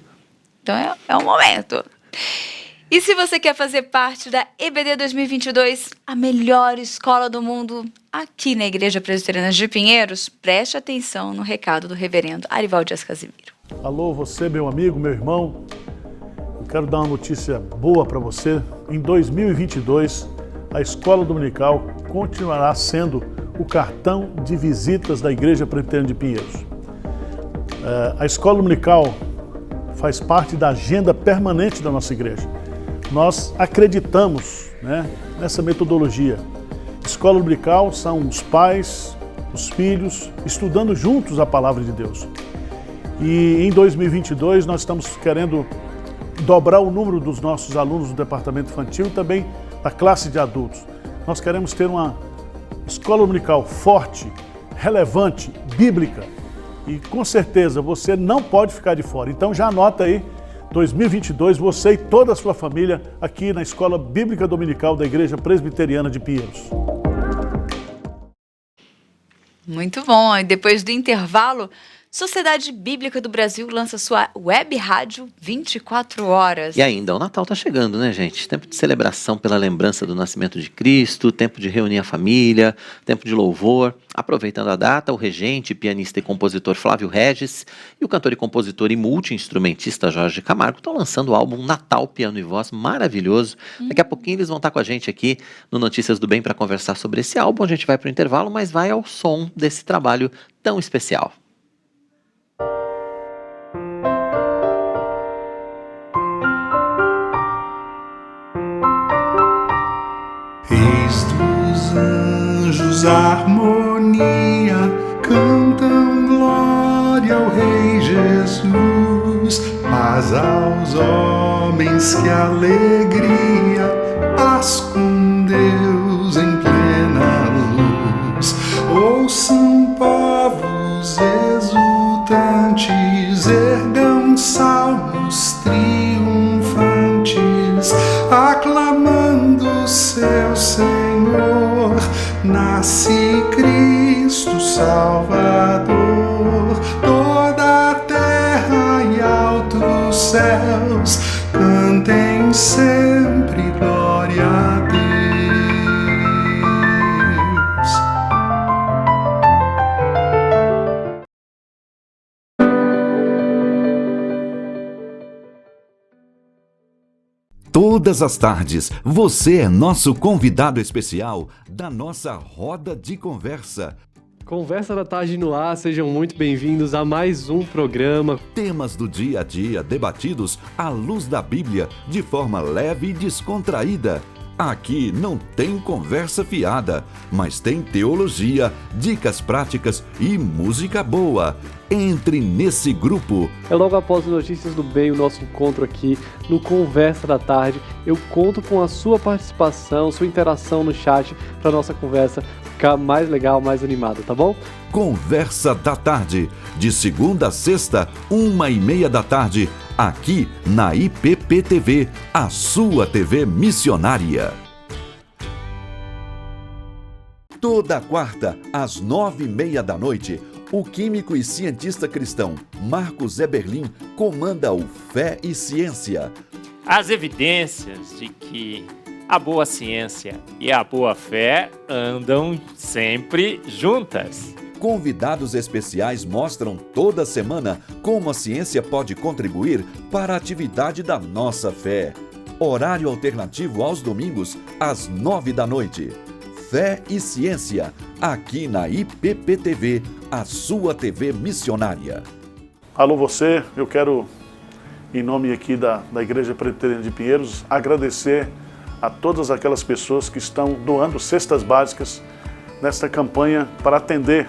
Então é o momento. E se você quer fazer parte da EBD 2022, a melhor escola do mundo, aqui na Igreja Presbiteriana de Pinheiros, preste atenção no recado do reverendo Arival Dias Casimiro. Alô, você, meu amigo, meu irmão. Quero dar uma notícia boa para você. Em 2022, a Escola Dominical continuará sendo o cartão de visitas da Igreja Presbiteriana de Pinheiros. A Escola Dominical faz parte da agenda permanente da nossa igreja. Nós acreditamos, né, nessa metodologia. Escola Dominical são os pais, os filhos, estudando juntos a Palavra de Deus. E em 2022 nós estamos querendo dobrar o número dos nossos alunos do departamento infantil e também da classe de adultos. Nós queremos ter uma escola dominical forte, relevante, bíblica. E com certeza você não pode ficar de fora. Então já anota aí, 2022, você e toda a sua família aqui na Escola Bíblica Dominical da Igreja Presbiteriana de Pinheiros. Muito bom. E depois do intervalo, Sociedade Bíblica do Brasil lança sua web rádio 24 horas. E ainda o Natal tá chegando, né, gente? Tempo de celebração pela lembrança do nascimento de Cristo, tempo de reunir a família, tempo de louvor. Aproveitando a data, o regente, pianista e compositor Flávio Regis e o cantor e compositor e multi-instrumentista Jorge Camargo estão lançando o álbum Natal, Piano e Voz, maravilhoso. Daqui a pouquinho eles vão estar com a gente aqui no Notícias do Bem para conversar sobre esse álbum. A gente vai para o intervalo, mas vai ao som desse trabalho tão especial. Eis dos anjos a harmonia, cantam glória ao Rei Jesus. Paz aos homens, que alegria, paz com Deus em plena luz. Ouçam povos exultantes, ergam salmos triunfantes, aclamando seu Senhor. Nasce Cristo Salvador, toda a terra e altos céus cantem sempre glória a Deus. Todas as tardes, você é nosso convidado especial da nossa roda de conversa. Conversa da Tarde no ar, sejam muito bem-vindos a mais um programa. Temas do dia a dia debatidos à luz da Bíblia, de forma leve e descontraída. Aqui não tem conversa fiada, mas tem teologia, dicas práticas e música boa. Entre nesse grupo. É logo após o Notícias do Bem, o nosso encontro aqui no Conversa da Tarde. Eu conto com a sua participação, sua interação no chat para nossa conversa ficar mais legal, mais animada, tá bom? Conversa da Tarde, de segunda a sexta, 1h30 da tarde, aqui na IPPTV, a sua TV missionária. Toda quarta, às 9h30 da noite, o químico e cientista cristão Marcos Eberlin comanda o Fé e Ciência. As evidências de que a boa ciência e a boa fé andam sempre juntas. Convidados especiais mostram toda semana como a ciência pode contribuir para a atividade da nossa fé. Horário alternativo aos domingos, às 9 da noite. Fé e Ciência, aqui na IPPTV, a sua TV missionária. Alô você, eu quero, em nome aqui da Igreja Presbiteriana de Pinheiros, agradecer a todas aquelas pessoas que estão doando cestas básicas nesta campanha para atender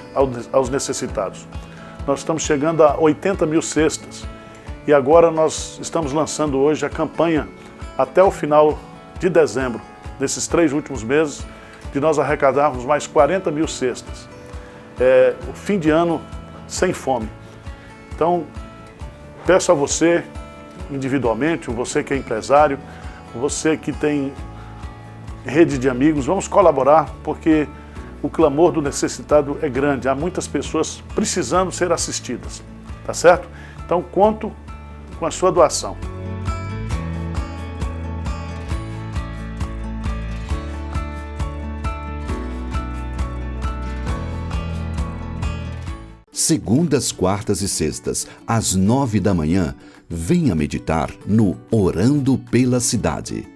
aos necessitados. Nós estamos chegando a 80 mil cestas e agora nós estamos lançando hoje a campanha até o final de dezembro, desses 3 últimos meses, de nós arrecadarmos mais 40 mil cestas. O fim de ano sem fome. Então, peço a você, individualmente, você que é empresário, você que tem rede de amigos, vamos colaborar, porque o clamor do necessitado é grande. Há muitas pessoas precisando ser assistidas, tá certo? Então, conto com a sua doação. Segundas, quartas e sextas, às 9 da manhã, venha meditar no Orando pela Cidade.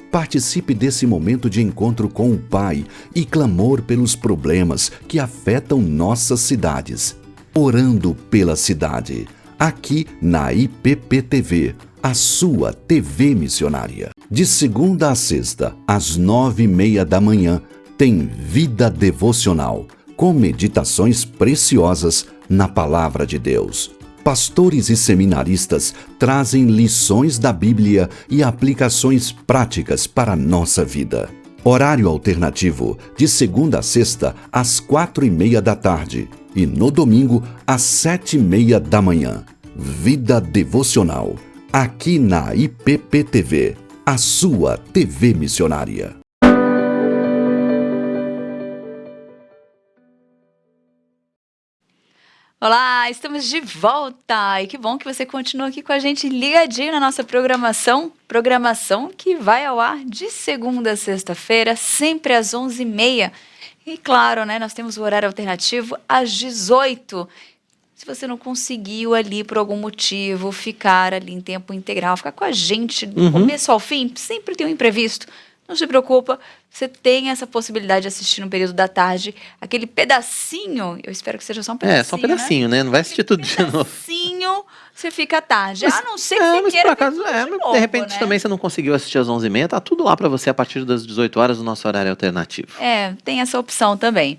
Participe desse momento de encontro com o Pai e clamor pelos problemas que afetam nossas cidades. Orando pela Cidade, aqui na IPPTV, a sua TV missionária. De segunda a sexta, às 9h30 da manhã, tem Vida Devocional, com meditações preciosas na Palavra de Deus. pastores e seminaristas trazem lições da Bíblia e aplicações práticas para a nossa vida. Horário alternativo, de segunda a sexta, às 4:30 da tarde. E no domingo, às 7:30 da manhã. Vida Devocional, aqui na IPPTV, a sua TV missionária. Olá, estamos de volta e que bom que você continua aqui com a gente ligadinho na nossa programação que vai ao ar de segunda a sexta-feira, sempre às 11h30. E claro, né, nós temos o horário alternativo às 18h. Se você não conseguiu ali por algum motivo ficar ali em tempo integral, ficar com a gente do começo ao fim, sempre tem um imprevisto. Não se preocupa, você tem essa possibilidade de assistir no período da tarde, aquele pedacinho, eu espero que seja só um pedacinho, só um pedacinho, né? Não vai assistir tudo de novo. Pedacinho, você fica à tarde. Mas, a não ser que você queira por acaso, novo, de repente né? também você não conseguiu assistir às 11h30, tá tudo lá para você a partir das 18 horas no nosso horário alternativo. Tem essa opção também.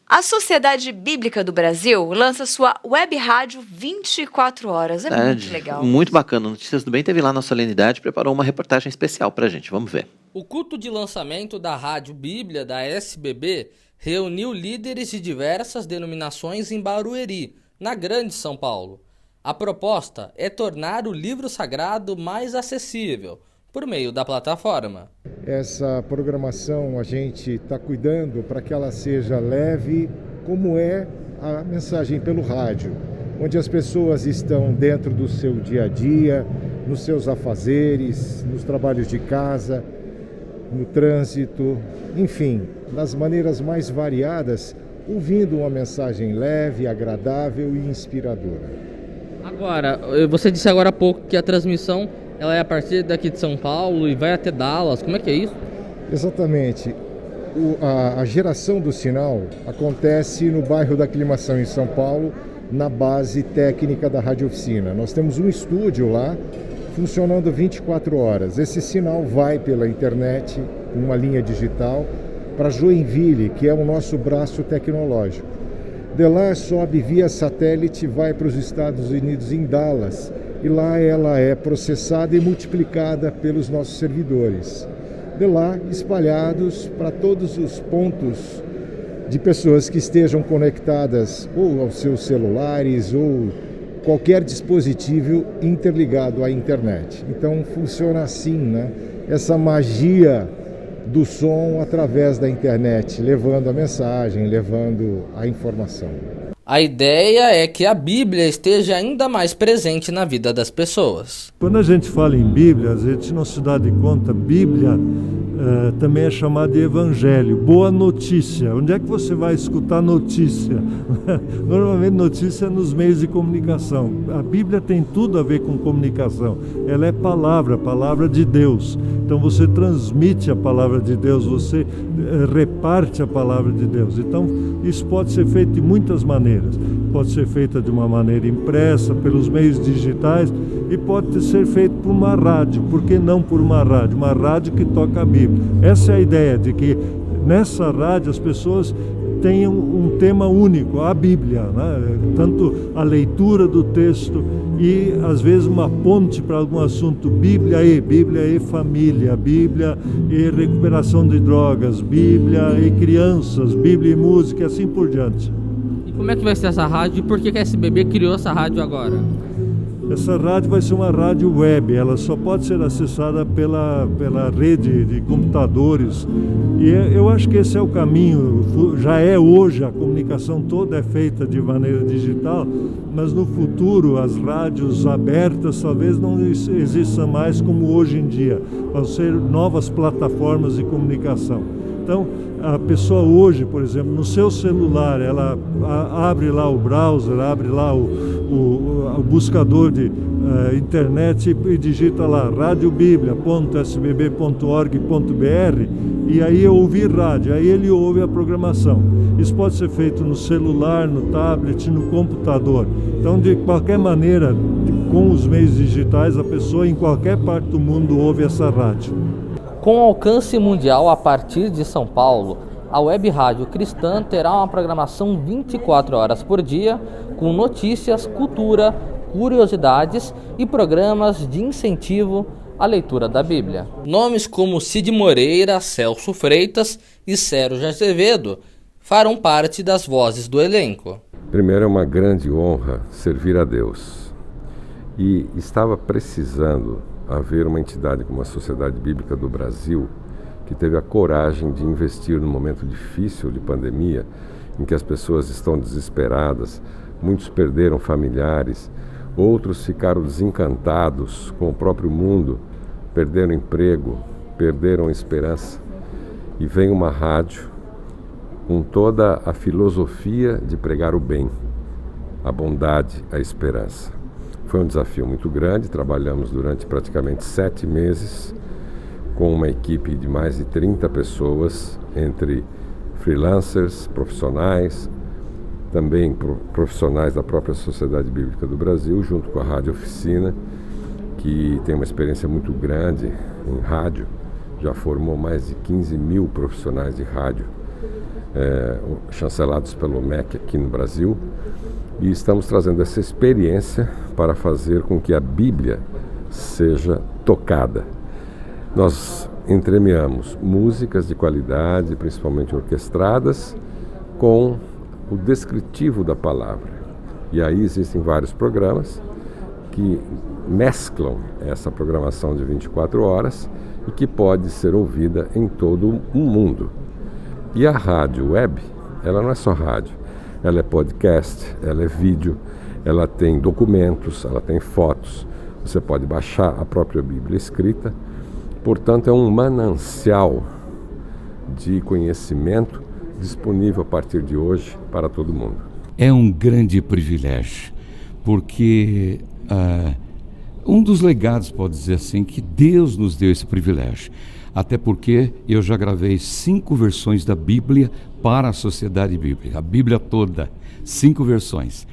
A Sociedade Bíblica do Brasil lança sua web rádio 24 horas. É muito legal. Muito bacana. Notícias do Bem teve lá na Solenidade, preparou uma reportagem especial pra gente. Vamos ver. O culto de lançamento da Rádio Bíblia da SBB reuniu líderes de diversas denominações em Barueri, na Grande São Paulo. A proposta é tornar o livro sagrado mais acessível por meio da plataforma. Essa programação a gente está cuidando para que ela seja leve, como é a mensagem pelo rádio, onde as pessoas estão dentro do seu dia a dia, nos seus afazeres, nos trabalhos de casa, no trânsito, enfim, nas maneiras mais variadas, ouvindo uma mensagem leve, agradável e inspiradora. Agora, você disse agora há pouco que a transmissão ela é a partir daqui de São Paulo e vai até Dallas. Como é que é isso? Exatamente. A geração do sinal acontece no bairro da Aclimação, em São Paulo, na base técnica da Rádio Oficina. Nós temos um estúdio lá, funcionando 24 horas. Esse sinal vai pela internet, numa linha digital, para Joinville, que é o nosso braço tecnológico. De lá sobe via satélite, vai para os Estados Unidos, em Dallas, e lá ela é processada e multiplicada pelos nossos servidores. De lá, espalhados para todos os pontos de pessoas que estejam conectadas ou aos seus celulares ou qualquer dispositivo interligado à internet. Então funciona assim, né? Essa magia do som através da internet, levando a mensagem, levando a informação. A ideia é que a Bíblia esteja ainda mais presente na vida das pessoas. Quando a gente fala em Bíblia, a gente não se dá de conta, Bíblia também é chamada de Evangelho, boa notícia. Onde é que você vai escutar notícia? Normalmente notícia é nos meios de comunicação. A Bíblia tem tudo a ver com comunicação. Ela é palavra de Deus. Então você transmite a palavra de Deus, você reparte a palavra de Deus. Então isso pode ser feito de muitas maneiras. Pode ser feita de uma maneira impressa, pelos meios digitais, e pode ser feito por uma rádio. Por que não por uma rádio? Uma rádio que toca a Bíblia. Essa é a ideia, de que nessa rádio as pessoas tenham um tema único, a Bíblia, né? Tanto a leitura do texto e às vezes uma ponte para algum assunto, Bíblia e família, Bíblia e recuperação de drogas, Bíblia e crianças, Bíblia e música, e assim por diante. E como é que vai ser essa rádio e por que a SBB criou essa rádio agora? Essa rádio vai ser uma rádio web, ela só pode ser acessada pela rede de computadores. E eu acho que esse é o caminho, já é hoje, a comunicação toda é feita de maneira digital, mas no futuro as rádios abertas talvez não existam mais como hoje em dia, vão ser novas plataformas de comunicação. Então, a pessoa hoje, por exemplo, no seu celular, ela abre lá o browser, abre lá o buscador de internet e digita lá radiobiblia.sbb.org.br e aí ouvir rádio, aí ele ouve a programação. Isso pode ser feito no celular, no tablet, no computador. Então, de qualquer maneira, com os meios digitais, a pessoa em qualquer parte do mundo ouve essa rádio. Com alcance mundial a partir de São Paulo, a Web Rádio Cristã terá uma programação 24 horas por dia, com notícias, cultura, curiosidades e programas de incentivo à leitura da Bíblia. Nomes como Cid Moreira, Celso Freitas e Sérgio Azevedo farão parte das vozes do elenco. Primeiro, é uma grande honra servir a Deus. E estava precisando haver uma entidade como a Sociedade Bíblica do Brasil que teve a coragem de investir num momento difícil de pandemia, em que as pessoas estão desesperadas, muitos perderam familiares, outros ficaram desencantados com o próprio mundo, perderam emprego, perderam esperança. E vem uma rádio com toda a filosofia de pregar o bem, a bondade, a esperança. Foi um desafio muito grande, trabalhamos durante praticamente 7 meses com uma equipe de mais de 30 pessoas, entre freelancers, profissionais, também profissionais da própria Sociedade Bíblica do Brasil, junto com a Rádio Oficina, que tem uma experiência muito grande em rádio, já formou mais de 15 mil profissionais de rádio, chancelados pelo MEC aqui no Brasil, e estamos trazendo essa experiência para fazer com que a Bíblia seja tocada. Nós entremeamos músicas de qualidade, principalmente orquestradas, com o descritivo da palavra. E aí existem vários programas que mesclam essa programação de 24 horas e que pode ser ouvida em todo o mundo. E a rádio web, ela não é só rádio, ela é podcast, ela é vídeo, ela tem documentos, ela tem fotos, você pode baixar a própria Bíblia escrita, portanto é um manancial de conhecimento disponível a partir de hoje para todo mundo. É um grande privilégio, porque um dos legados, pode dizer assim, que Deus nos deu esse privilégio. Até porque eu já gravei 5 versões da Bíblia para a Sociedade Bíblica, a Bíblia toda, 5 versões.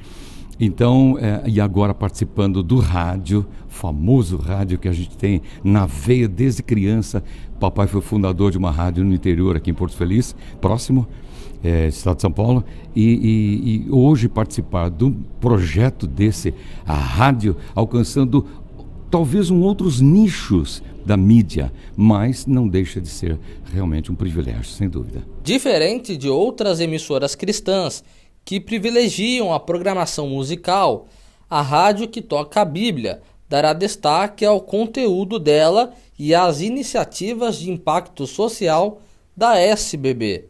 Então, e agora participando do rádio, famoso rádio que a gente tem na veia desde criança. Papai foi fundador de uma rádio no interior aqui em Porto Feliz, próximo, estado de São Paulo, e hoje participar do projeto desse, a rádio, alcançando talvez outros nichos da mídia, mas não deixa de ser realmente um privilégio, sem dúvida. Diferente de outras emissoras cristãs que privilegiam a programação musical, a rádio que toca a Bíblia dará destaque ao conteúdo dela e às iniciativas de impacto social da SBB.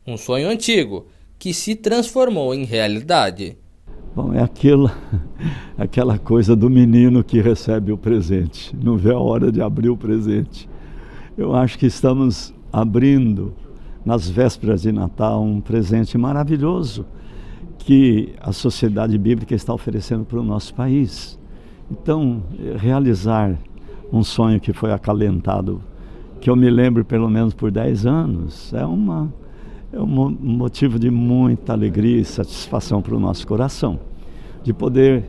Um sonho antigo que se transformou em realidade. Bom, é aquela coisa do menino que recebe o presente, não vê a hora de abrir o presente. Eu acho que estamos abrindo, nas vésperas de Natal, um presente maravilhoso que a Sociedade Bíblica está oferecendo para o nosso país. Então, realizar um sonho que foi acalentado, que eu me lembro pelo menos por 10 anos, é um motivo de muita alegria e satisfação para o nosso coração, de poder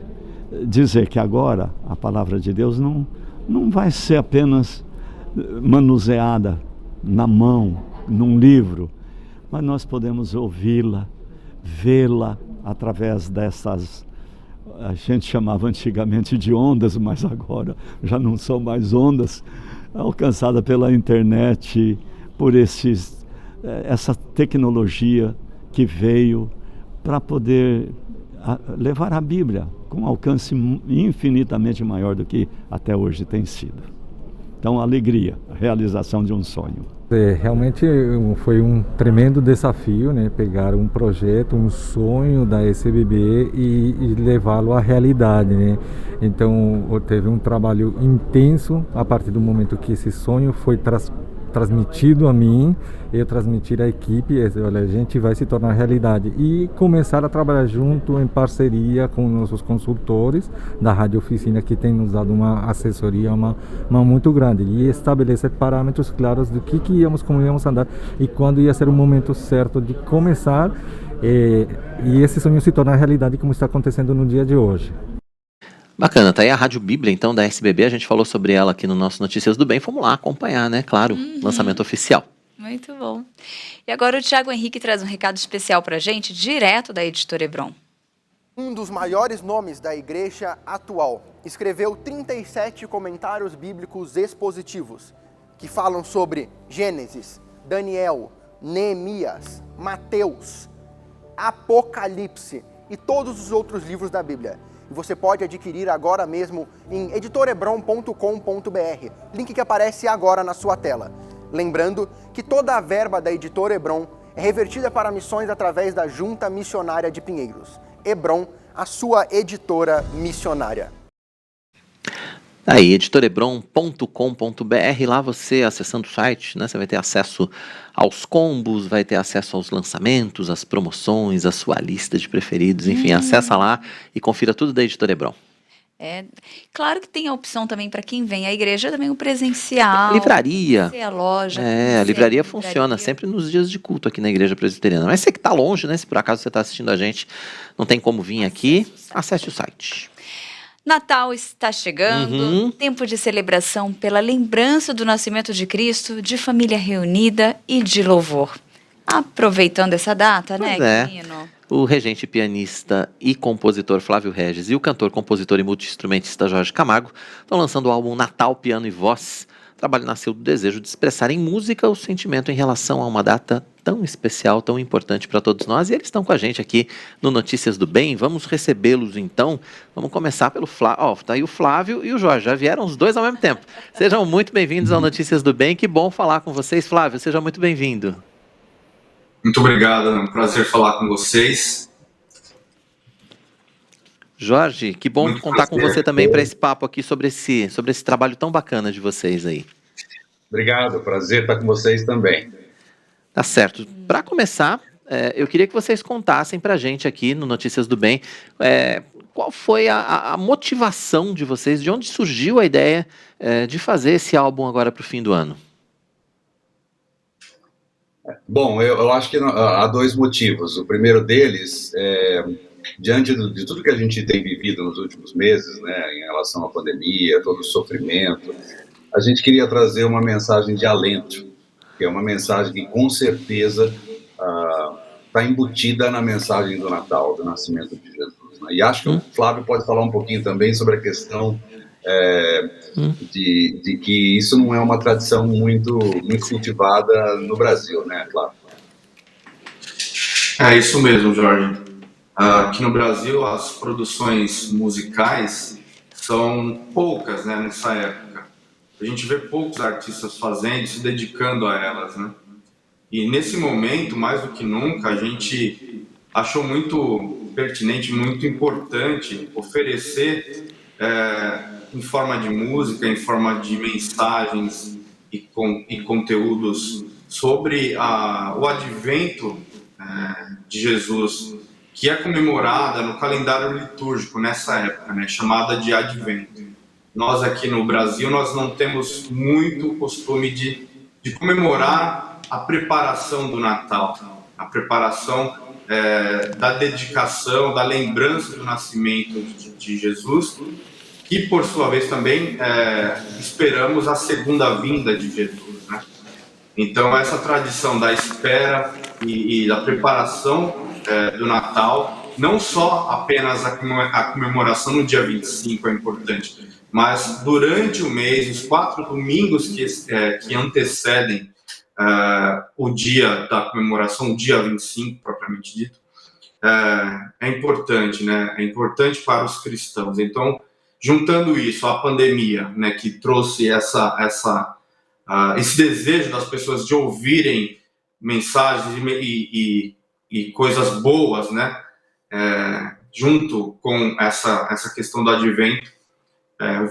dizer que agora a palavra de Deus não vai ser apenas manuseada na mão, num livro, mas nós podemos ouvi-la, vê-la através dessas, a gente chamava antigamente de ondas, mas agora já não são mais ondas, alcançada pela internet, por essa tecnologia que veio para poder levar a Bíblia com um alcance infinitamente maior do que até hoje tem sido. Então, alegria, a realização de um sonho. Realmente foi um tremendo desafio, né? Pegar um projeto, um sonho da SBB e levá-lo à realidade, né? Então, teve um trabalho intenso a partir do momento que esse sonho foi transmitido a mim, eu transmitir à equipe, olha, a gente vai se tornar realidade e começar a trabalhar junto em parceria com nossos consultores da Rádio Oficina, que tem nos dado uma assessoria uma muito grande, e estabelecer parâmetros claros do que íamos, como íamos andar e quando ia ser o momento certo de começar e esse sonho se tornar realidade, como está acontecendo no dia de hoje. Bacana, tá aí a Rádio Bíblia, então, da SBB, a gente falou sobre ela aqui no nosso Notícias do Bem, vamos lá acompanhar, né, claro, lançamento oficial. Muito bom. E agora o Thiago Henrique traz um recado especial pra gente, direto da Editora Hebron. Um dos maiores nomes da igreja atual escreveu 37 comentários bíblicos expositivos que falam sobre Gênesis, Daniel, Neemias, Mateus, Apocalipse e todos os outros livros da Bíblia. E você pode adquirir agora mesmo em editorebron.com.br, link que aparece agora na sua tela. Lembrando que toda a verba da Editora Hebron é revertida para missões através da Junta Missionária de Pinheiros. Hebron, a sua editora missionária. Aí, editorebron.com.br, lá você, acessando o site, né, você vai ter acesso aos combos, vai ter acesso aos lançamentos, às promoções, a sua lista de preferidos, enfim, acessa lá e confira tudo da Editora Hebron. Claro que tem a opção também para quem vem à igreja, também o presencial. Livraria. A loja. A livraria funciona sempre nos dias de culto aqui na Igreja Presbiteriana. Mas você que está longe, né? Se por acaso você está assistindo a gente, não tem como vir aqui, acesse o site. Natal está chegando, tempo de celebração pela lembrança do nascimento de Cristo, de família reunida e de louvor. Aproveitando essa data, Pois né, Quirino? O regente pianista e compositor Flávio Regis e o cantor, compositor e multi-instrumentista Jorge Camargo estão lançando o álbum Natal, Piano e Voz. O trabalho nasceu do desejo de expressar em música o sentimento em relação a uma data tão especial, tão importante para todos nós. E eles estão com a gente aqui no Notícias do Bem. Vamos recebê-los então. Vamos começar pelo Flávio. Tá aí o Flávio e o Jorge. Já vieram os dois ao mesmo tempo. Sejam muito bem-vindos ao Notícias do Bem. Que bom falar com vocês, Flávio. Seja muito bem-vindo. Muito obrigado, é um prazer falar com vocês. Jorge, que bom muito contar com você também para esse papo aqui sobre esse trabalho tão bacana de vocês aí. Obrigado, prazer estar com vocês também. Tá certo. Para começar, eu queria que vocês contassem para a gente aqui no Notícias do Bem qual foi a motivação de vocês, de onde surgiu a ideia de fazer esse álbum agora para o fim do ano. Bom, eu acho que há dois motivos. O primeiro deles é, diante de tudo que a gente tem vivido nos últimos meses, né, em relação à pandemia, todo o sofrimento, a gente queria trazer uma mensagem de alento, que é uma mensagem que com certeza está embutida na mensagem do Natal, do nascimento de Jesus, né? E acho que o Flávio pode falar um pouquinho também sobre a questão de que isso não é uma tradição muito cultivada no Brasil, né, Flávio? É isso mesmo, Jorge. Aqui no Brasil, as produções musicais são poucas, né, nessa época. A gente vê poucos artistas fazendo, se dedicando a elas, né? E nesse momento, mais do que nunca, a gente achou muito pertinente, muito importante oferecer em forma de música, em forma de mensagens e conteúdos sobre o advento de Jesus, que é comemorada no calendário litúrgico nessa época, né, chamada de Advento. Nós aqui no Brasil, nós não temos muito costume de comemorar a preparação do Natal, a preparação da dedicação, da lembrança do nascimento de Jesus, que por sua vez também esperamos a segunda vinda de Jesus, né? Então essa tradição da espera e da preparação do Natal, não só apenas a comemoração no dia 25 é importante, mas durante o mês, os 4 domingos que antecedem o dia da comemoração, o dia 25 propriamente dito, é importante, né? É importante para os cristãos. Então, juntando isso à pandemia, né, que trouxe esse desejo das pessoas de ouvirem mensagens e coisas boas, né, junto com essa questão do advento,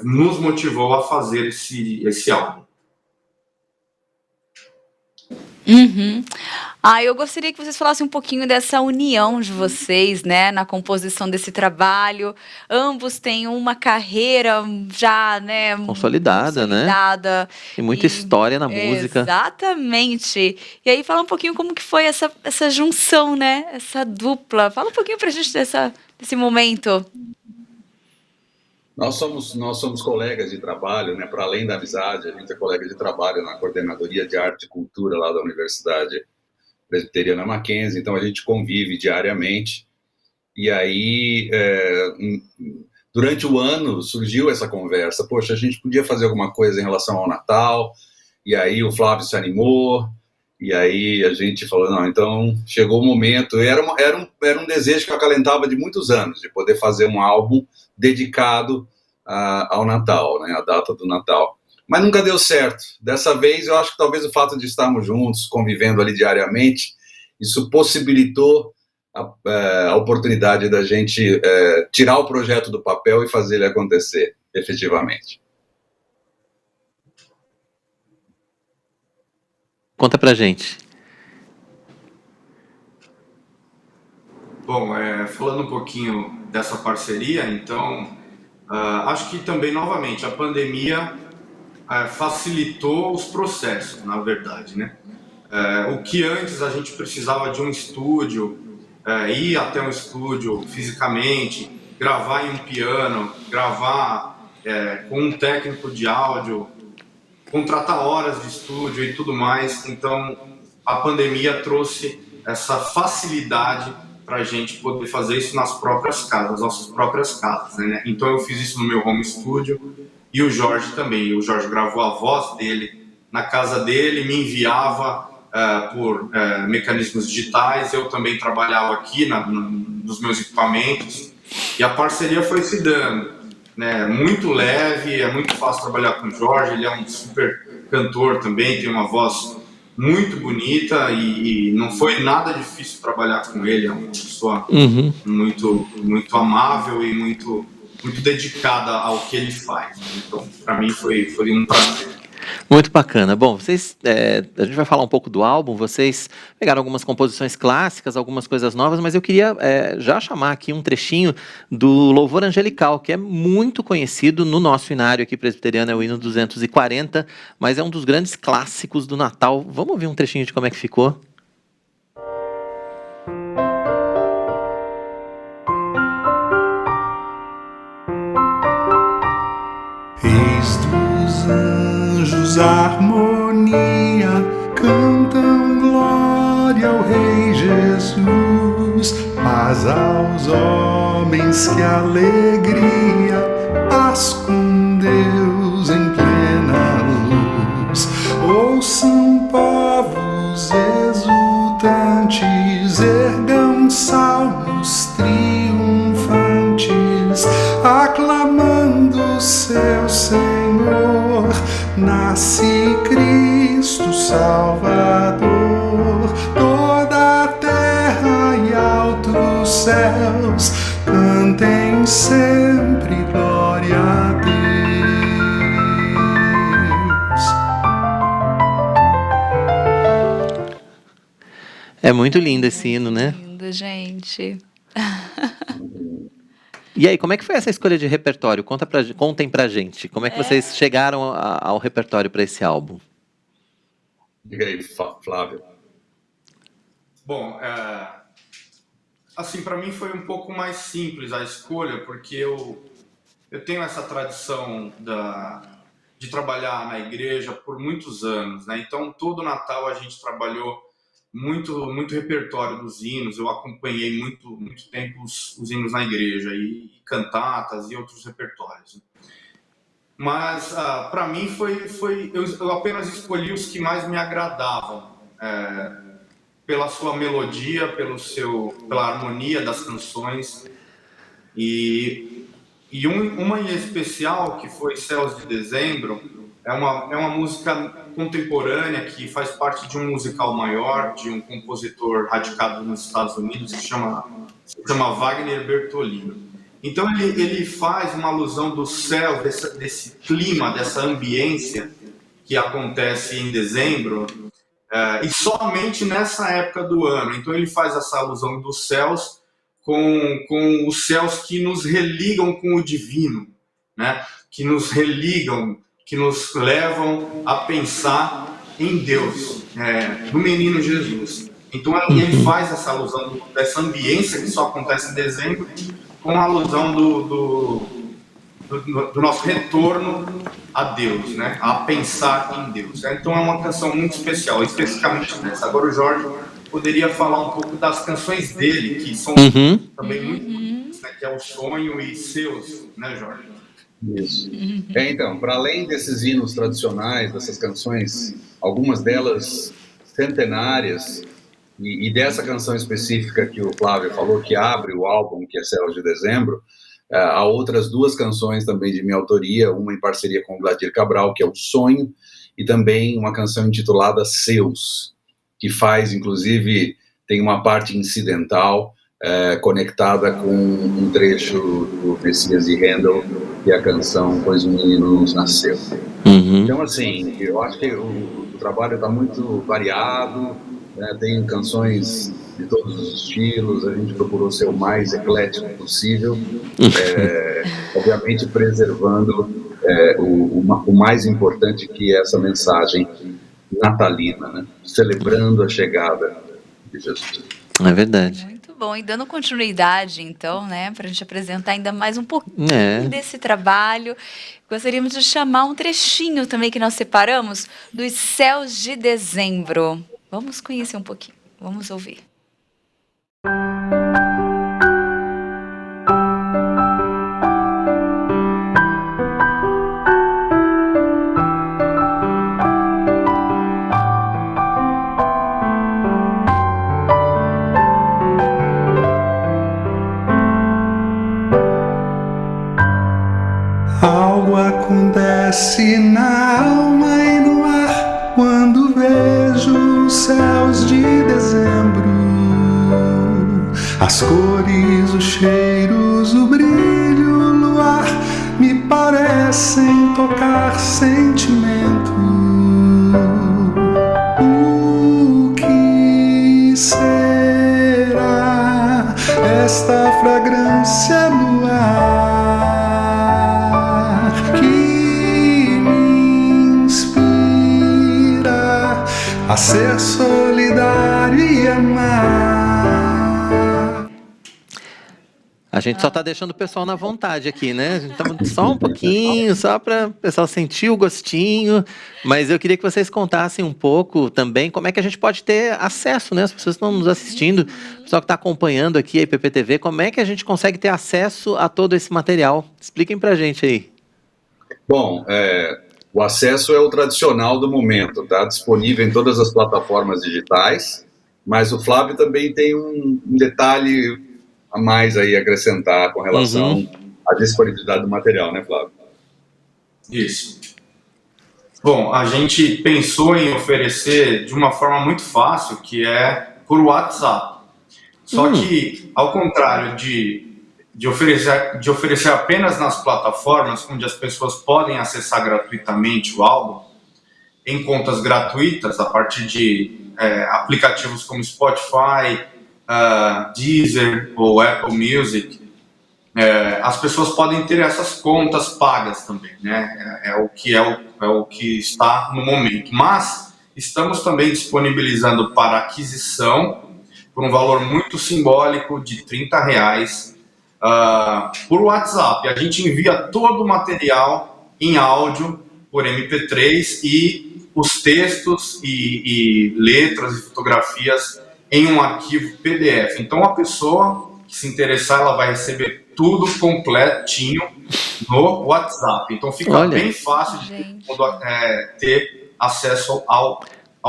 nos motivou a fazer esse álbum. Eu gostaria que vocês falassem um pouquinho dessa união de vocês, né, na composição desse trabalho. Ambos têm uma carreira já, né, consolidada, né? E muita história na música. Exatamente. E aí fala um pouquinho como que foi essa junção, né, essa dupla. Fala um pouquinho pra gente desse momento. Nós somos colegas de trabalho, né? Para além da amizade, a gente é colega de trabalho na Coordenadoria de Arte e Cultura lá da Universidade Presbiteriana Mackenzie, então a gente convive diariamente. E aí, durante o ano, surgiu essa conversa. Poxa, a gente podia fazer alguma coisa em relação ao Natal. E aí o Flávio se animou. E aí a gente falou, não, então chegou o momento. Era um desejo que eu acalentava de muitos anos, de poder fazer um álbum dedicado ao Natal, né, a data do Natal. Mas nunca deu certo. Dessa vez, eu acho que talvez o fato de estarmos juntos, convivendo ali diariamente, isso possibilitou a oportunidade da gente tirar o projeto do papel e fazer ele acontecer, efetivamente. Conta pra gente. Bom, falando um pouquinho dessa parceria, então, acho que também, novamente, a pandemia facilitou os processos, na verdade, né? O que antes a gente precisava de um estúdio, ir até um estúdio fisicamente, gravar em um piano, gravar com um técnico de áudio, contratar horas de estúdio e tudo mais. Então, a pandemia trouxe essa facilidade para a gente poder fazer isso nas próprias casas, nossas próprias casas, né? Então, eu fiz isso no meu home studio e o Jorge também. O Jorge gravou a voz dele na casa dele, me enviava por mecanismos digitais. Eu também trabalhava aqui nos meus equipamentos e a parceria foi se dando. Né, muito leve, é muito fácil trabalhar com o Jorge, ele é um super cantor também, tem uma voz muito bonita e não foi nada difícil trabalhar com ele, é uma pessoa muito amável e muito dedicada ao que ele faz. Então, para mim foi um prazer. Muito bacana. Bom, a gente vai falar um pouco do álbum. Vocês pegaram algumas composições clássicas, algumas coisas novas, mas eu queria já chamar aqui um trechinho do Louvor Angelical, que é muito conhecido no nosso inário aqui presbiteriano, é o hino 240, mas é um dos grandes clássicos do Natal. Vamos ouvir um trechinho de como é que ficou? Harmonia, cantam glória ao Rei Jesus, paz aos homens, que alegria, paz com Deus em plena luz. Ouçam povos exultantes, ergam salmos triunfantes, aclamando seu Senhor. Nasce Cristo Salvador, toda a terra e altos céus cantem sempre glória a Deus. É muito lindo esse hino, né? Lindo, gente. E aí, como é que foi essa escolha de repertório? Contem pra gente. Como é que vocês chegaram ao repertório para esse álbum? Diga aí, Flávio. Bom, assim, para mim foi um pouco mais simples a escolha, porque eu tenho essa tradição de trabalhar na igreja por muitos anos, né? Então, todo Natal a gente trabalhou muito repertório dos hinos. Eu acompanhei muito tempo os hinos na igreja e cantatas e outros repertórios. Mas para mim eu apenas escolhi os que mais me agradavam, pela sua melodia, pela harmonia das canções e uma em especial, que foi Céus de Dezembro. É uma música contemporânea que faz parte de um musical maior, de um compositor radicado nos Estados Unidos, que se chama Wagner Bertolino. Então ele faz uma alusão do céu, desse clima, dessa ambiência que acontece em dezembro, e somente nessa época do ano. Então ele faz essa alusão dos céus com os céus que nos religam com o divino, né? Que nos religam, que nos levam a pensar em Deus, no menino Jesus. Então ele faz essa alusão dessa ambiência que só acontece em dezembro, com a alusão do nosso retorno a Deus, né? A pensar em Deus. Então é uma canção muito especial, especificamente dessa. Agora o Jorge poderia falar um pouco das canções dele, que são também muito bonitas, né? Que é O Sonho e Seus, né, Jorge? Isso. Então, para além desses hinos tradicionais, dessas canções, algumas delas centenárias, e dessa canção específica que o Flávio falou, que abre o álbum, que é Céus de Dezembro, há outras 2 canções também de minha autoria, uma em parceria com o Gladir Cabral, que é O Sonho, e também uma canção intitulada Seus, que faz, inclusive, tem uma parte incidental conectada com um trecho do Messias de Handel, que é a canção Pois um Menino Nos Nasceu. Então, assim, eu acho que o trabalho está muito variado, né? Tem canções de todos os estilos, a gente procurou ser o mais eclético possível, obviamente preservando o mais importante, que é essa mensagem natalina, né? Celebrando a chegada de Jesus. É verdade. Muito bom. E dando continuidade, então, né, para a gente apresentar ainda mais um pouquinho desse trabalho, gostaríamos de chamar um trechinho também que nós separamos dos Céus de Dezembro. Vamos conhecer um pouquinho, vamos ouvir. Algo acontece na alma e no ar quando vejo os céus de dezembro. As cores, os cheiros, o brilho, o luar me parecem tocar sentimento. O que será esta fragrância no ar? A ser solidário e amar. A gente só tá deixando o pessoal na vontade aqui, né? A gente tá só um pouquinho, só para o pessoal sentir o gostinho. Mas eu queria que vocês contassem um pouco também como é que a gente pode ter acesso, né? As pessoas que estão nos assistindo, o pessoal que está acompanhando aqui a IPPTV, como é que a gente consegue ter acesso a todo esse material? Expliquem pra gente aí. Bom, o acesso é o tradicional do momento, tá? Disponível em todas as plataformas digitais, mas o Flávio também tem um detalhe a mais aí a acrescentar com relação à disponibilidade do material, né, Flávio? Isso. Bom, a gente pensou em oferecer de uma forma muito fácil, que é por WhatsApp. Só que, ao contrário de oferecer apenas nas plataformas, onde as pessoas podem acessar gratuitamente o álbum, em contas gratuitas, a partir de aplicativos como Spotify, Deezer ou Apple Music, as pessoas podem ter essas contas pagas também, né? É o que está no momento. Mas estamos também disponibilizando para aquisição, por um valor muito simbólico de R$30, por WhatsApp. A gente envia todo o material em áudio por MP3 e os textos e letras e fotografias em um arquivo PDF. Então a pessoa que se interessar, ela vai receber tudo completinho no WhatsApp. Então fica bem fácil de ter acesso ao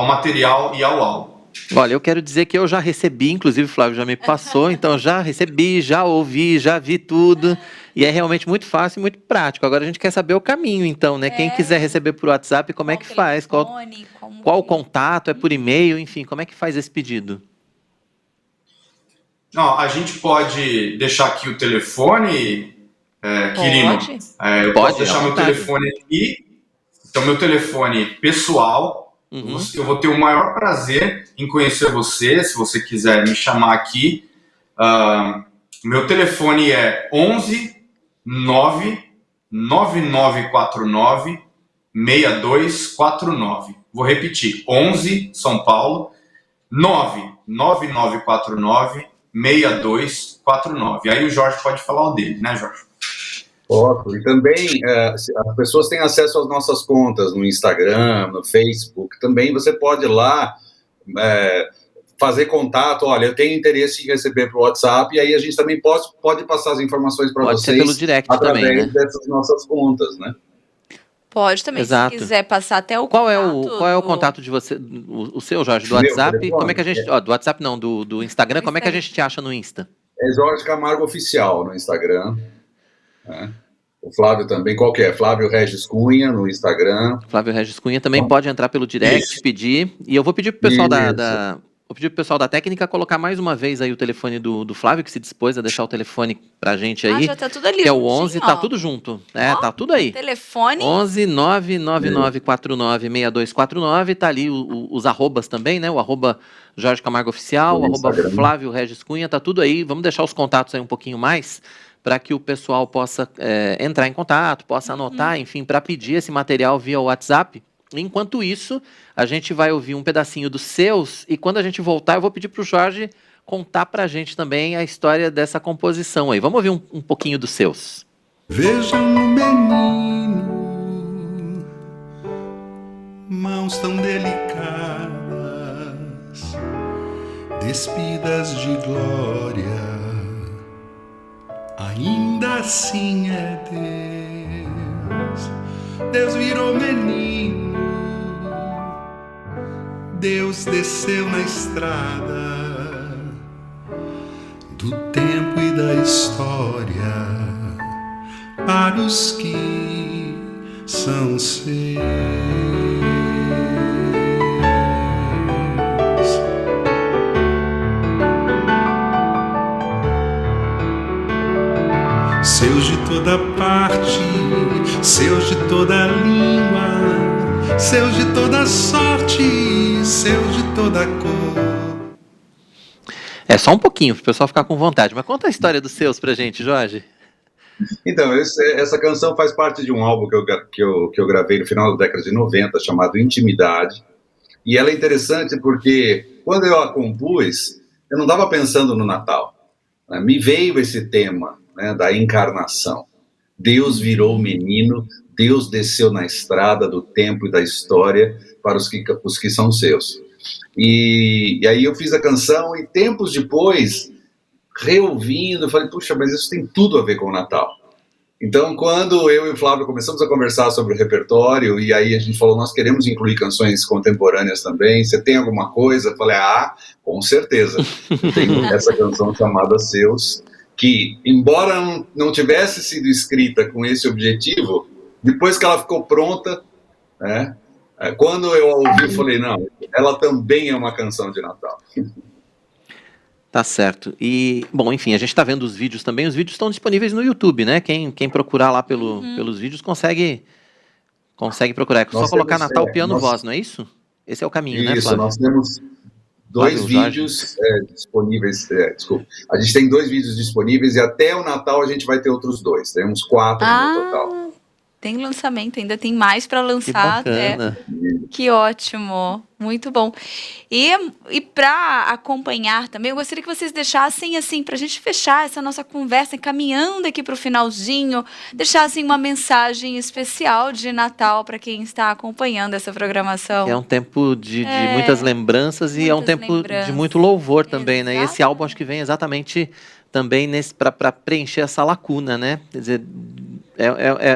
material e ao álbum. Olha, eu quero dizer que eu já recebi, inclusive o Flávio já me passou, então já recebi, já ouvi, já vi tudo, e é realmente muito fácil e muito prático. Agora a gente quer saber o caminho, então, né? Quem quiser receber por WhatsApp, como é que faz? Qual o contato? É por e-mail? Enfim, como é que faz esse pedido? Não, a gente pode deixar aqui o telefone, Quirino. Eu posso deixar meu telefone aqui. Então, meu telefone pessoal. Eu vou ter o maior prazer em conhecer você, se você quiser me chamar aqui. Meu telefone é 11 9 9949 6249. Vou repetir, 11 São Paulo 9 9949 6249. Aí o Jorge pode falar o dele, né, Jorge? Foto. E também as pessoas têm acesso às nossas contas no Instagram, no Facebook. Também você pode ir lá fazer contato. Olha, eu tenho interesse em receber para o WhatsApp, e aí a gente também pode passar as informações para vocês. Pode ser pelo direct através também, né? dessas nossas contas, né? Pode também, Exato. se quiser passar até o Qual é o contato de você, o seu, Jorge, do Meu WhatsApp? telefone? Como é que a gente... do WhatsApp não, do Instagram. Como é que a gente te acha no Insta? É Jorge Camargo Oficial no Instagram. Né? O Flávio também, qual que é? Flávio Regis Cunha no Instagram. Flávio Regis Cunha também pode entrar pelo direct, pedir. E eu vou pedir pro pessoal vou pedir pro pessoal da técnica colocar mais uma vez aí o telefone do Flávio, que se dispôs a deixar o telefone pra gente aí. Já tá tudo ali. Que é o 11, tá tudo junto. Tá tudo aí. Telefone. 11 999496249. Tá ali os arrobas também, né? O arroba Jorge Camargo Oficial, o arroba Flávio Regis Cunha, tá tudo aí. Vamos deixar os contatos aí um pouquinho mais, para que o pessoal possa entrar em contato, possa anotar, enfim, para pedir esse material via WhatsApp. Enquanto isso, a gente vai ouvir um pedacinho dos seus, e quando a gente voltar, eu vou pedir para o Jorge contar para a gente também a história dessa composição aí. Vamos ouvir um pouquinho dos seus. Vejam um menino, mãos tão delicadas, despidas de glória, ainda assim é Deus. Deus virou menino, Deus desceu na estrada do tempo e da história para os que são seus. Seus de toda parte, seus de toda língua, seus de toda sorte, seus de toda cor. É só um pouquinho, para o pessoal ficar com vontade. Mas conta a história dos seus pra gente, Jorge. Então, essa canção faz parte de um álbum que eu gravei no final da década de 90, chamado Intimidade. E ela é interessante porque, quando eu a compus, eu não estava pensando no Natal. Né? Me veio esse tema, né, da encarnação. Deus virou menino, Deus desceu na estrada do tempo e da história para os que são seus. E aí eu fiz a canção e tempos depois, reouvindo, eu falei, puxa, mas isso tem tudo a ver com o Natal. Então, quando eu e o Flávio começamos a conversar sobre o repertório, e aí a gente falou, nós queremos incluir canções contemporâneas também, você tem alguma coisa? Eu falei, com certeza. Tem essa canção chamada Seus, que, embora não tivesse sido escrita com esse objetivo, depois que ela ficou pronta, né, quando eu a ouvi, eu falei, não, ela também é uma canção de Natal. Tá certo. E, bom, enfim, a gente tá vendo os vídeos também. Os vídeos estão disponíveis no YouTube, né? Quem procurar lá pelos vídeos consegue procurar. É só colocar Natal Piano Voz, não é isso? Esse é o caminho, né, Flávio? Isso, nós temos dois vídeos disponíveis. Desculpa. A gente tem 2 vídeos disponíveis e até o Natal a gente vai ter outros 2. Temos 4 no total. Tem lançamento, ainda tem mais para lançar. Que bacana. Que ótimo, muito bom. E para acompanhar também, eu gostaria que vocês deixassem, assim, para a gente fechar essa nossa conversa, caminhando aqui para o finalzinho, deixassem uma mensagem especial de Natal para quem está acompanhando essa programação. É um tempo de muitas lembranças e é um tempo de muito louvor também, né? E esse álbum acho que vem exatamente também para preencher essa lacuna, né? Quer dizer,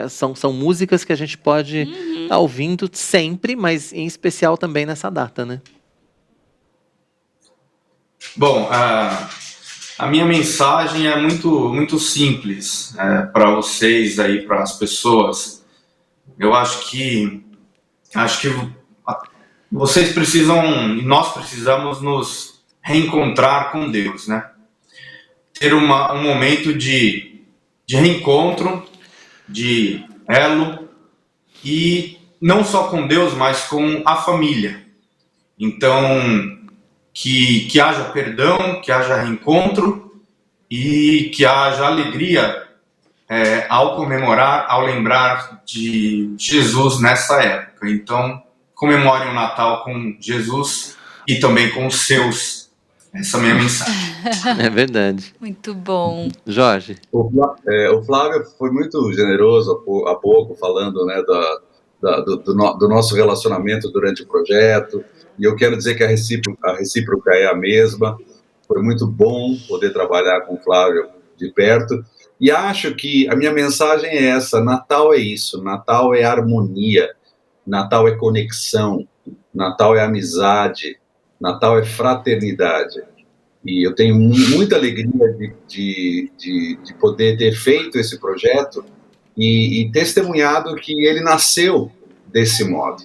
são músicas que a gente pode estar ouvindo sempre, mas em especial também nessa data, né? Bom, a minha mensagem é muito simples para vocês aí, para as pessoas. Eu acho que vocês precisam, e nós precisamos nos reencontrar com Deus, né? Ter um momento de reencontro, de elo, e não só com Deus, mas com a família. Então, que haja perdão, que haja reencontro e que haja alegria ao comemorar, ao lembrar de Jesus nessa época. Então, comemorem o Natal com Jesus e também com os seus Essa é a minha mensagem. É verdade. Muito bom. Jorge. O Flávio foi muito generoso há pouco, falando, né, do nosso relacionamento durante o projeto, e eu quero dizer que a recíproca é a mesma. Foi muito bom poder trabalhar com o Flávio de perto, e acho que a minha mensagem é essa: Natal é isso, Natal é harmonia, Natal é conexão, Natal é amizade, Natal é fraternidade. E eu tenho muita alegria de poder ter feito esse projeto e testemunhado que ele nasceu desse modo.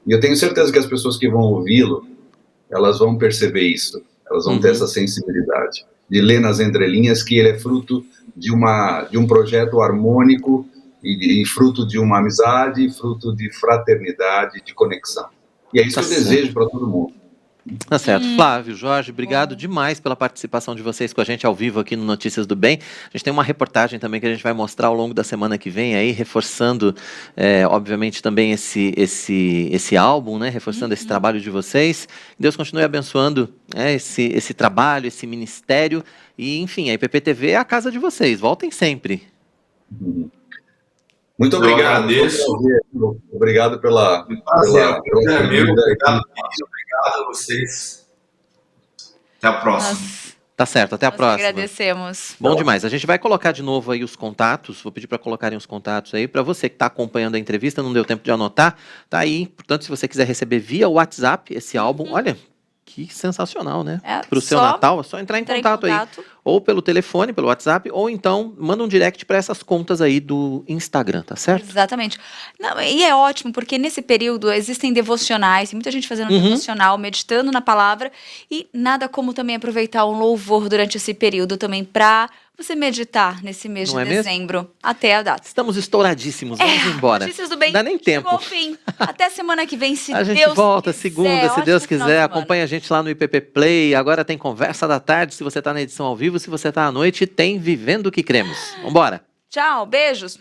E eu tenho certeza que as pessoas que vão ouvi-lo, elas vão perceber isso, elas vão ter essa sensibilidade de ler nas entrelinhas que ele é fruto de um projeto harmônico e fruto de uma amizade, fruto de fraternidade, de conexão. E é isso que eu desejo para todo mundo. Tá certo. Flávio, Jorge, obrigado demais pela participação de vocês com a gente ao vivo aqui no Notícias do Bem. A gente tem uma reportagem também que a gente vai mostrar ao longo da semana que vem aí, reforçando, obviamente, também esse álbum, né? Reforçando esse trabalho de vocês. Deus continue abençoando esse trabalho, esse ministério. E, enfim, a IPPTV é a casa de vocês. Voltem sempre. Muito obrigado. Eu agradeço. Obrigado pela Obrigado a vocês. Até a próxima. Tá certo, até a próxima. Agradecemos. Bom demais. A gente vai colocar de novo aí os contatos. Vou pedir para colocarem os contatos aí. Para você que está acompanhando a entrevista, não deu tempo de anotar, tá aí. Portanto, se você quiser receber via WhatsApp esse álbum, olha, que sensacional, né? Para o seu Natal, é só entrar em contato aí. Ou pelo telefone, pelo WhatsApp, ou então manda um direct para essas contas aí do Instagram, tá certo? Exatamente. Não, e é ótimo, porque nesse período existem devocionais, tem muita gente fazendo devocional, meditando na palavra, e nada como também aproveitar um louvor durante esse período também para você meditar nesse mês de dezembro, até a data. Estamos estouradíssimos, vamos embora. Notícias do Bem, não dá nem tempo. Chegou ao fim. Até semana que vem, se Deus quiser. A gente volta segunda, se Deus quiser. Acompanha a gente lá no IPP Play. Agora tem Conversa da Tarde, se você está na edição ao vivo. Se você está à noite, tem Vivendo o que Cremos. Vambora. Tchau, beijos.